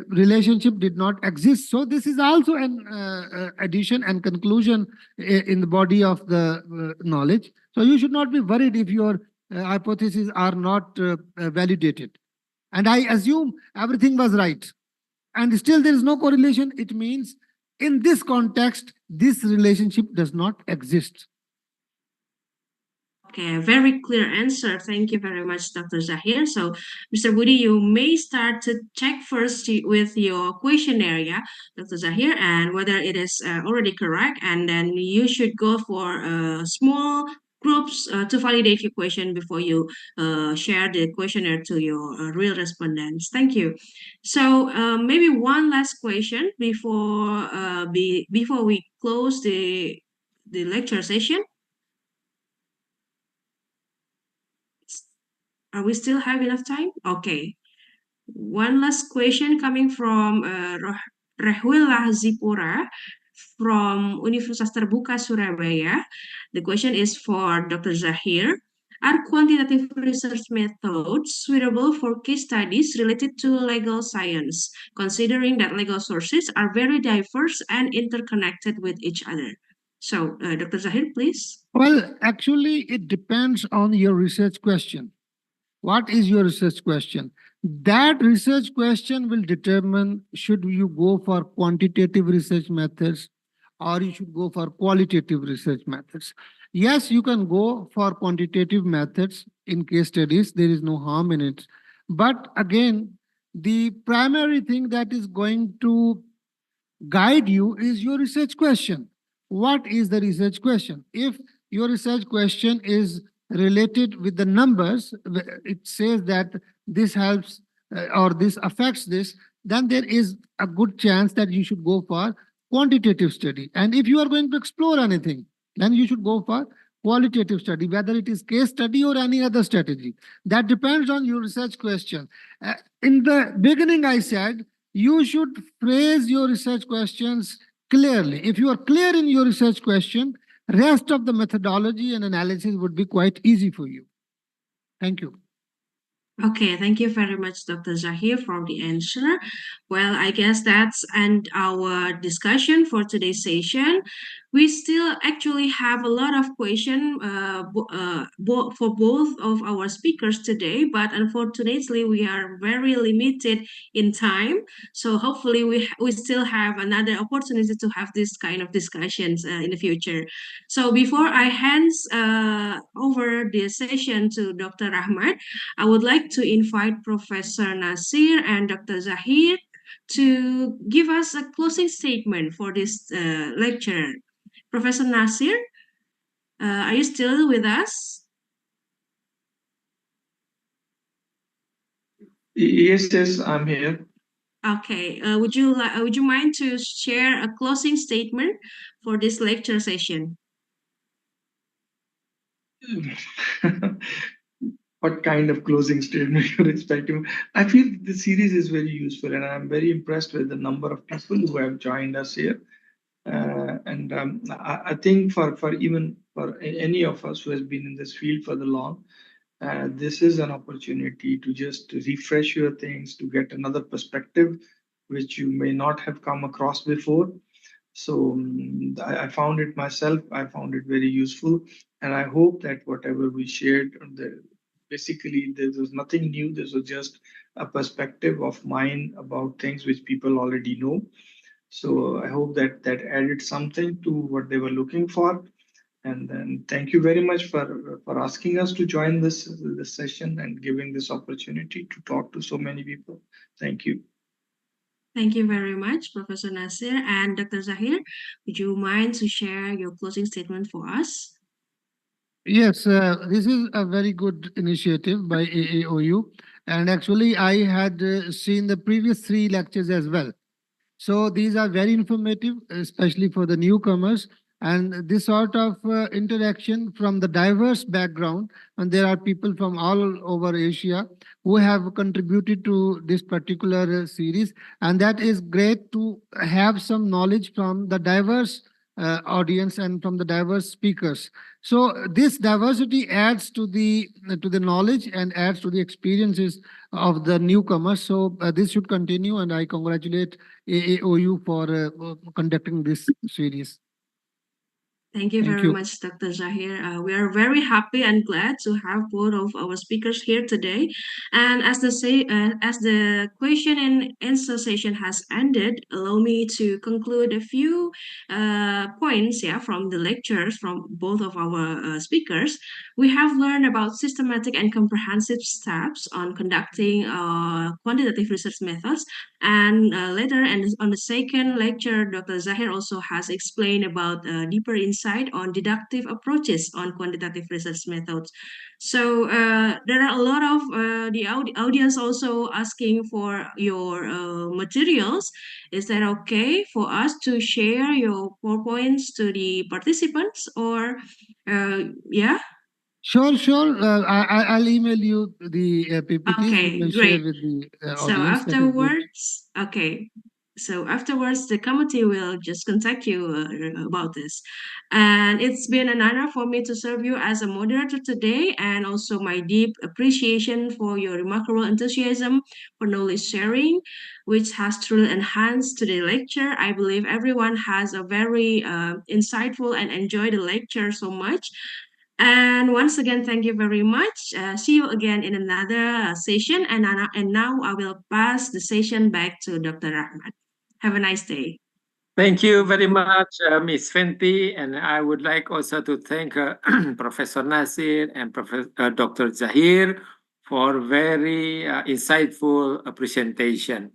[SPEAKER 9] relationship did not exist. So this is also an addition and conclusion in the body of the knowledge. So you should not be worried if your hypotheses are not validated. And I assume everything was right, and still there is no correlation. It means in this context, this relationship does not exist.
[SPEAKER 7] Okay, very clear answer. Thank you very much, Dr. Zaheer. So, Mr. Budi, you may start to check first with your questionnaire, yeah, Dr. Zaheer, and whether it is already correct. And then you should go for small groups to validate your question before you share the questionnaire to your real respondents. Thank you. So, maybe one last question before we close the lecture session. Are we still have enough time? Okay. One last question coming from Rehwillah Zipura from Universitas Terbuka Surabaya. The question is for Dr. Zaheer. Are quantitative research methods suitable for case studies related to legal science, considering that legal sources are very diverse and interconnected with each other? So, Dr. Zaheer, please.
[SPEAKER 9] Well, actually, it depends on your research question. What is your research question? That research question will determine should you go for quantitative research methods or you should go for qualitative research methods. Yes, you can go for quantitative methods in case studies, there is no harm in it. But again, the primary thing that is going to guide you is your research question. What is the research question? If your research question is related with the numbers, it says that this helps or this affects this, then there is a good chance that you should go for quantitative study. And if you are going to explore anything, then you should go for qualitative study, whether it is case study or any other strategy. That depends on your research question. In the beginning, I said you should phrase your research questions clearly. If you are clear in your research question, rest of the methodology and analysis would be quite easy for you. Thank you.
[SPEAKER 7] Okay, thank you very much, Dr. Zaheer, for the answer. Well, I guess that's end our discussion for today's session. We still actually have a lot of questions for both of our speakers today, but unfortunately, we are very limited in time. So hopefully, we still have another opportunity to have this kind of discussions in the future. So before I hand over the session to Dr. Rahmat, I would like to invite Professor Nasir and Dr. Zaheer to give us a closing statement for this lecture. Professor Nasir, are you still with us?
[SPEAKER 8] Yes, I'm here.
[SPEAKER 7] Okay. Would you mind to share a closing statement for this lecture session?
[SPEAKER 8] What kind of closing statement you're expecting? I feel the series is very useful, and I'm very impressed with the number of people who have joined us here. I think for even for any of us who has been in this field for the long, this is an opportunity to just refresh your things, to get another perspective, which you may not have come across before. So I found it myself. I found it very useful, and I hope that whatever we shared, basically there was nothing new. This was just a perspective of mine about things which people already know. So I hope that that added something to what they were looking for. And then thank you very much for asking us to join this session and giving this opportunity to talk to so many people. Thank you.
[SPEAKER 7] Thank you very much, Professor Nasir. And Dr. Zaheer, would you mind to share your closing statement for us?
[SPEAKER 9] Yes, this is a very good initiative by AAOU. And actually, I had seen the previous 3 lectures as well. So these are very informative, especially for the newcomers. And this sort of interaction from the diverse background, and there are people from all over Asia who have contributed to this particular series. And that is great to have some knowledge from the diverse audience and from the diverse speakers. So this diversity adds to the knowledge and adds to the experiences of the newcomers. So this should continue, and I congratulate AAOU for conducting this series.
[SPEAKER 7] Thank you very much, Dr. Zaheer. We are very happy and glad to have both of our speakers here today. And as the question and answer session has ended, allow me to conclude a few points from the lectures from both of our speakers. We have learned about systematic and comprehensive steps on conducting quantitative research methods. And later, and on the second lecture, Dr. Zaheer also has explained about deeper insight on deductive approaches on quantitative research methods. So there are a lot of the audience also asking for your materials. Is that okay for us to share your PowerPoints to the participants, or yeah?
[SPEAKER 9] Sure. I'll email you the PPTs.
[SPEAKER 7] Okay,
[SPEAKER 9] You can
[SPEAKER 7] great.
[SPEAKER 9] share with the
[SPEAKER 7] So
[SPEAKER 9] audience.
[SPEAKER 7] afterwards, okay. So afterwards, the committee will just contact you about this. And it's been an honor for me to serve you as a moderator today, and also my deep appreciation for your remarkable enthusiasm for knowledge sharing, which has truly enhanced today's lecture. I believe everyone has a very insightful and enjoyed the lecture so much. And once again, thank you very much. See you again in another session. And now I will pass the session back to Dr. Rahmat. Have a nice day.
[SPEAKER 6] Thank you very much, Ms. Fenty, and I would like also to thank Professor Nasir and Dr. Zaheer for very insightful presentation.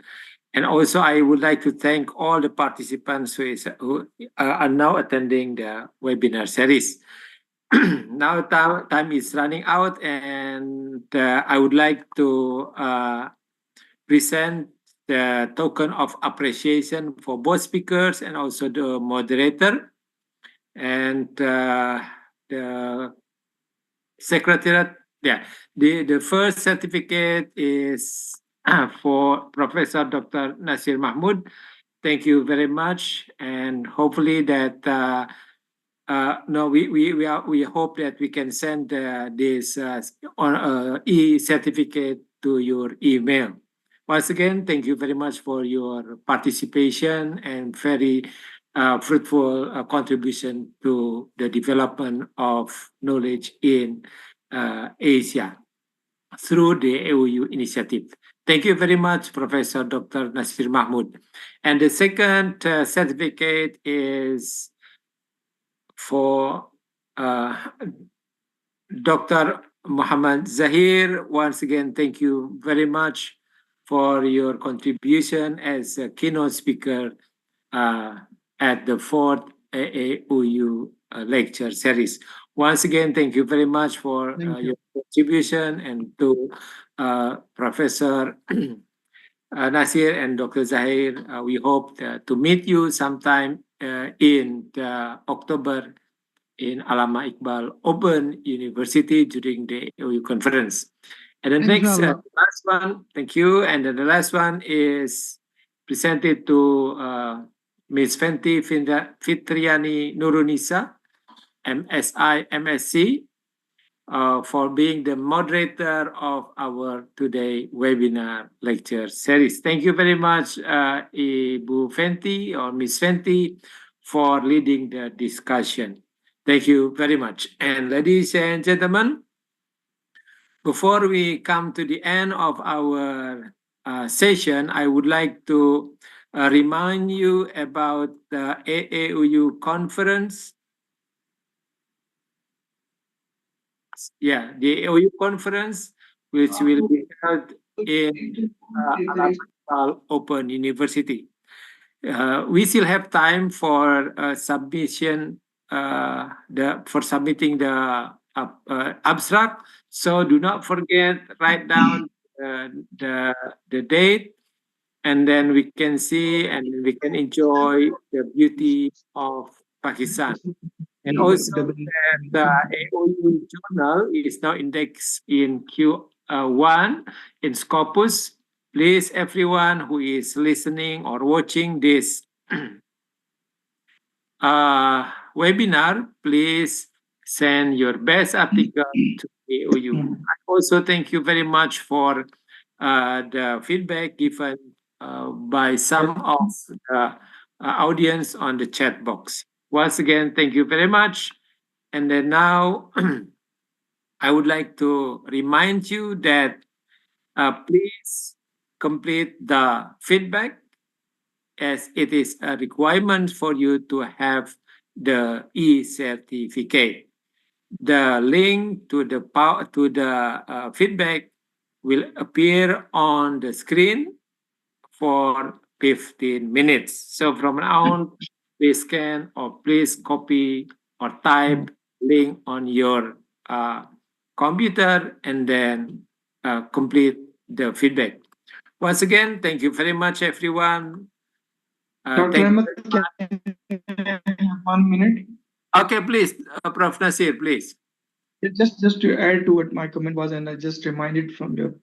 [SPEAKER 6] And also, I would like to thank all the participants who are now attending the webinar series. Now time is running out, and I would like to present the token of appreciation for both speakers and also the moderator. And the secretariat, the first certificate is for Professor Dr. Nasir Mahmood. Thank you very much, and hopefully that no, we hope that we can send this e-certificate to your email. Once again, thank you very much for your participation and very fruitful contribution to the development of knowledge in Asia through the AAOU initiative. Thank you very much, Professor Dr. Nasir Mahmood. And the second certificate is for Dr. Muhammad Zaheer. Once again, thank you very much for your contribution as a keynote speaker at the fourth AAOU Lecture Series. Once again, thank you very much for your contribution, and to Professor Nasir and Dr. Zaheer. We hope to meet you sometime in October in Allama Iqbal Open University during the AAOU conference. And the next, last one, thank you. And then the last one is presented to Ms. Fenty Fitriani Nurunisa, MSI, MSc, for being the moderator of our today webinar lecture series. Thank you very much, Ibu Fenty or Ms. Fenty, for leading the discussion. Thank you very much. And ladies and gentlemen, before we come to the end of our session, I would like to remind you about the AAOU conference. Yeah, the AAOU conference, which will be held in Allama Open University. We still have time for submission, for submitting the abstract. So do not forget, write down the date, and then we can see and we can enjoy the beauty of Pakistan. And also the AAOU journal is now indexed in Q1 in Scopus. Please, everyone who is listening or watching this webinar, please send your best article to AAOU. I also thank you very much for the feedback given by some of the audience on the chat box. Once again, thank you very much. And then now, I would like to remind you that please complete the feedback, as it is a requirement for you to have the e-certificate. The link to the feedback will appear on the screen for 15 minutes. So from now on, please scan or please copy or type link on your computer and then complete the feedback. Once again, thank you very much, everyone.
[SPEAKER 8] Dr. Ahmed, can I have 1 minute?
[SPEAKER 6] Okay, please, Prof. Nasir, please.
[SPEAKER 8] Just to add to what my comment was, and I just reminded from your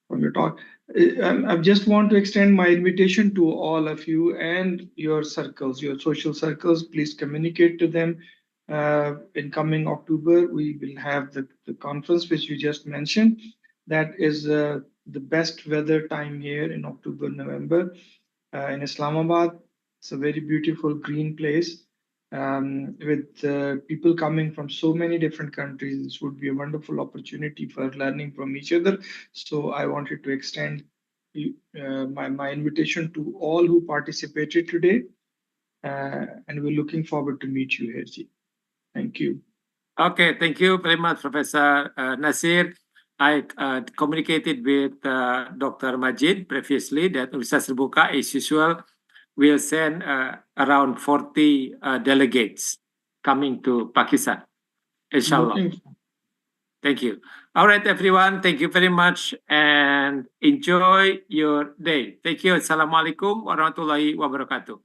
[SPEAKER 8] from your talk. I just want to extend my invitation to all of you and your circles, your social circles. Please communicate to them. In coming October, we will have the conference which you just mentioned. That is the best weather time here in October, November in Islamabad. It's a very beautiful green place. With people coming from so many different countries, this would be a wonderful opportunity for learning from each other. So I wanted to extend my invitation to all who participated today, and we're looking forward to meet you here. Thank you.
[SPEAKER 6] Okay, thank you very much, Professor Nasir. I communicated with Dr. Majid previously that Universitas Terbuka, as usual, will send around 40 delegates coming to Pakistan, inshallah. Thank you. All right, everyone. Thank you very much and enjoy your day. Thank you. Assalamualaikum warahmatullahi wabarakatuh.